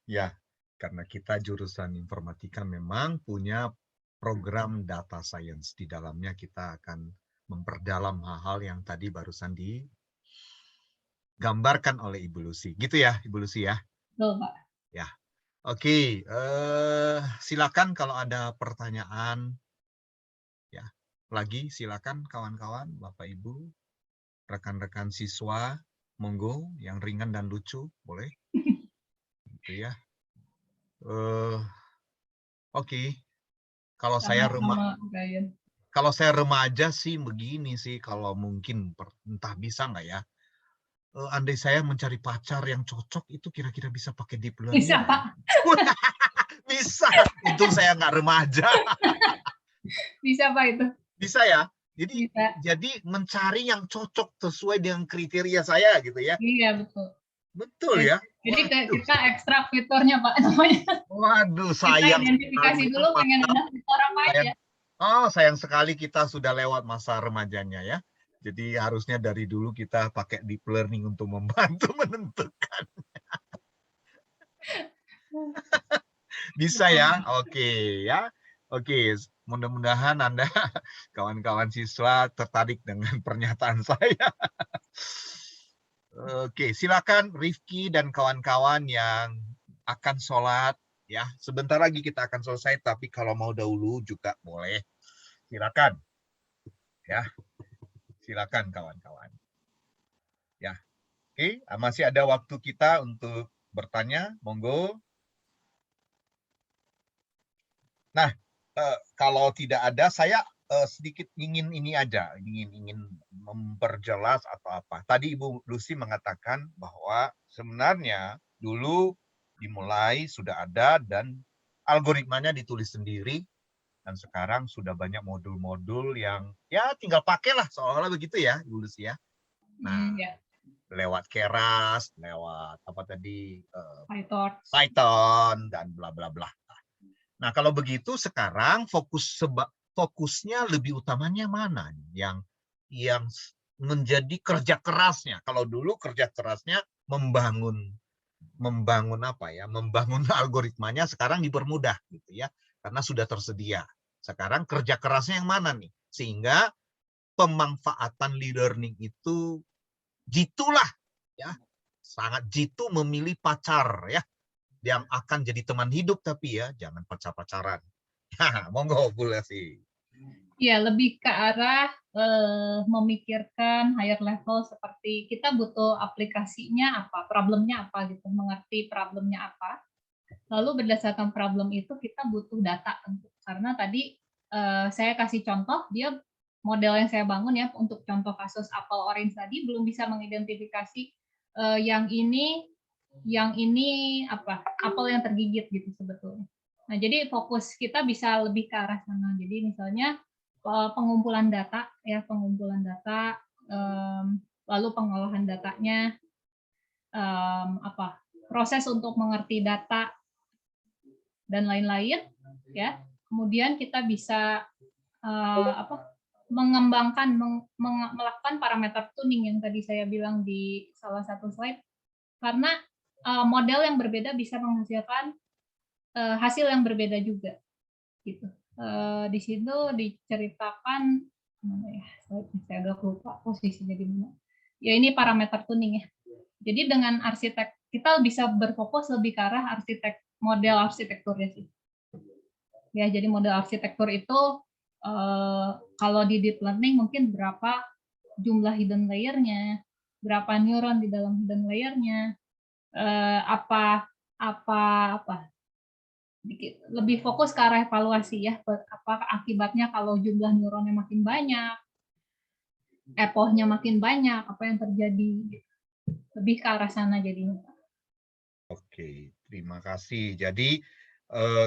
Ya, karena kita jurusan informatika memang punya program data science. Di dalamnya kita akan memperdalam hal-hal yang tadi barusan digambarkan oleh Ibu Lucy. Gitu ya, Ibu Lucy ya? Betul, Pak. Ya. Oke, silakan kalau ada pertanyaan. Ya, lagi silakan kawan-kawan, Bapak Ibu, rekan-rekan siswa, monggo yang ringan dan lucu, boleh? Gitu ya. Oke. Kalau saya remaja sih begini sih, kalau mungkin entah bisa nggak ya. Andai saya mencari pacar yang cocok, itu kira-kira bisa pakai deep learning. Bisa, Pak. Bisa. Untung saya nggak remaja. Bisa, Pak, itu. Bisa ya. Jadi Bisa. Jadi mencari yang cocok sesuai dengan kriteria saya gitu ya. Iya, betul. Betul ya. Jadi kita ekstrak fiturnya, Pak, namanya. Waduh, Kita sayang identifikasi sekali. dulu pengen ada fitur apa aja. Sayang sekali kita sudah lewat masa remajanya ya. Jadi harusnya dari dulu kita pakai deep learning untuk membantu menentukan. Bisa ya? Oke ya. Oke, mudah-mudahan Anda kawan-kawan siswa tertarik dengan pernyataan saya. Oke, silakan Rifki dan kawan-kawan yang akan sholat ya. Sebentar lagi kita akan selesai, tapi kalau mau dahulu juga boleh. Silakan. Ya. Silakan kawan-kawan. Ya. Oke, masih ada waktu kita untuk bertanya, monggo. Nah, kalau tidak ada, saya sedikit ingin ini aja, ingin memperjelas atau apa. Tadi Ibu Lucy mengatakan bahwa sebenarnya dulu dimulai sudah ada dan algoritmanya ditulis sendiri, dan sekarang sudah banyak modul-modul yang ya tinggal pakailah seolah-olah begitu ya, Ibu Lucy ya. Nah, lewat Keras, lewat apa tadi, Python dan bla bla bla. Nah, kalau begitu sekarang fokusnya lebih utamanya mana yang menjadi kerja kerasnya. Kalau dulu kerja kerasnya membangun apa ya, membangun algoritmanya, sekarang dipermudah gitu ya, karena sudah tersedia. Sekarang kerja kerasnya yang mana nih? Sehingga pemanfaatan learning itu jitulah ya, sangat jitu memilih pacar ya, yang akan jadi teman hidup, tapi ya jangan pacar-pacaran. Monggo Bu Lucy. Ya, lebih ke arah memikirkan higher level, seperti kita butuh aplikasinya apa, problemnya apa gitu, mengerti problemnya apa. Lalu berdasarkan problem itu kita butuh data tentu. Karena tadi saya kasih contoh, dia model yang saya bangun ya untuk contoh kasus apple orange tadi belum bisa mengidentifikasi yang ini apa, apel yang tergigit gitu sebetulnya. Nah, jadi fokus kita bisa lebih ke arah sana. Jadi misalnya pengumpulan data ya, lalu pengolahan datanya, proses untuk mengerti data dan lain-lain, ya. Kemudian kita bisa mengembangkan, melakukan parameter tuning yang tadi saya bilang di salah satu slide, karena model yang berbeda bisa menghasilkan hasil yang berbeda juga, gitu. Di situ diceritakan, mana ya, saya agak lupa posisinya di mana. Ya ini parameter tuning ya. Jadi dengan arsitek kita bisa berfokus lebih ke arah model arsitekturnya sih. Ya, jadi model arsitektur itu kalau di deep learning mungkin berapa jumlah hidden layer-nya, berapa neuron di dalam hidden layer-nya, lebih fokus ke arah evaluasi ya, apa akibatnya kalau jumlah neuronnya makin banyak, epochnya makin banyak, apa yang terjadi, lebih ke arah sana jadinya. Oke, terima kasih. Jadi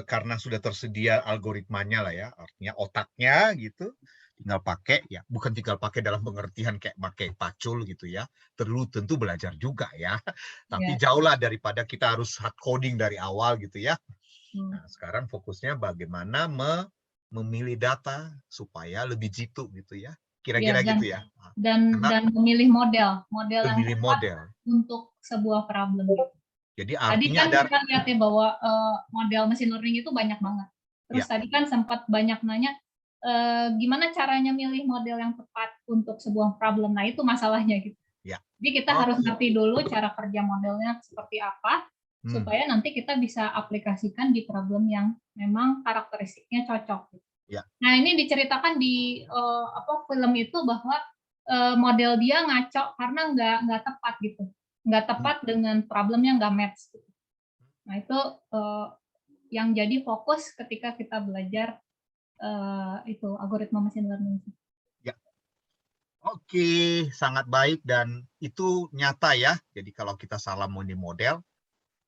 karena sudah tersedia algoritmanya lah ya, artinya otaknya gitu, tinggal pakai ya, bukan tinggal pakai dalam pengertian kayak pakai pacul gitu ya, tentu belajar juga ya, tapi jauh lah daripada kita harus hard coding dari awal gitu ya. Nah, sekarang fokusnya bagaimana memilih data supaya lebih jitu gitu ya, kira-kira gitu ya. Dan memilih model yang tepat untuk sebuah problem. Jadi tadi kan artinya kita lihat ya bahwa model machine learning itu banyak banget. Terus tadi kan sempat banyak nanya gimana caranya milih model yang tepat untuk sebuah problem. Nah itu masalahnya gitu. Jadi kita harus ngerti dulu cara kerja modelnya seperti apa, supaya nanti kita bisa aplikasikan di problem yang memang karakteristiknya cocok. Nah ini diceritakan di film itu bahwa model dia ngaco karena nggak tepat gitu, nggak tepat dengan problemnya, nggak match. Nah itu yang jadi fokus ketika kita belajar itu algoritma machine learning. Ya, oke, sangat baik dan itu nyata ya. Jadi kalau kita salah memilih model,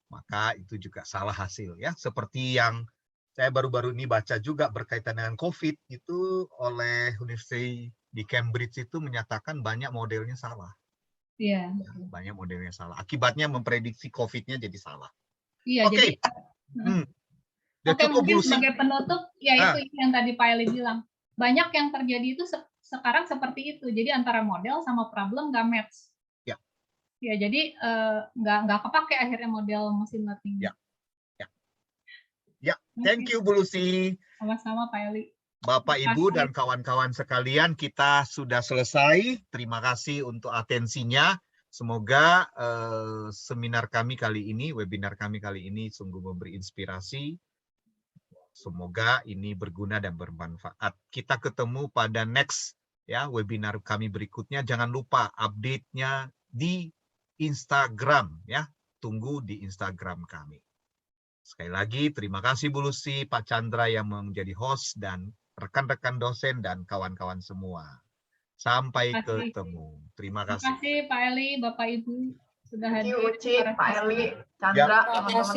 maka itu juga salah hasil ya. Seperti yang saya baru-baru ini baca juga berkaitan dengan COVID itu oleh Universitas di Cambridge itu menyatakan banyak modelnya salah. Iya. Ya, banyak modelnya salah. Akibatnya memprediksi COVID-nya jadi salah. Iya. Oke. Oke, mungkin sebagai penutup, ya itu yang tadi Pak Eli bilang. Banyak yang terjadi itu sekarang seperti itu. Jadi antara model sama problem nggak match. Ya, jadi nggak kepake akhirnya model machine learning. Ya, thank you Bu Lucy. Sama-sama Pak Eli. Bapak, Ibu, dan kawan-kawan sekalian, kita sudah selesai. Terima kasih untuk atensinya. Semoga webinar kami kali ini sungguh memberi inspirasi. Semoga ini berguna dan bermanfaat. Kita ketemu pada next ya webinar kami berikutnya. Jangan lupa update-nya di Instagram ya. Tunggu di Instagram kami. Sekali lagi terima kasih Bu Lucy, Pak Chandra yang menjadi host dan rekan-rekan dosen dan kawan-kawan semua. Sampai ketemu. Terima kasih. Terima kasih Pak Eli, Bapak Ibu sudah hadir. Pak Eli, Chandra, teman-teman.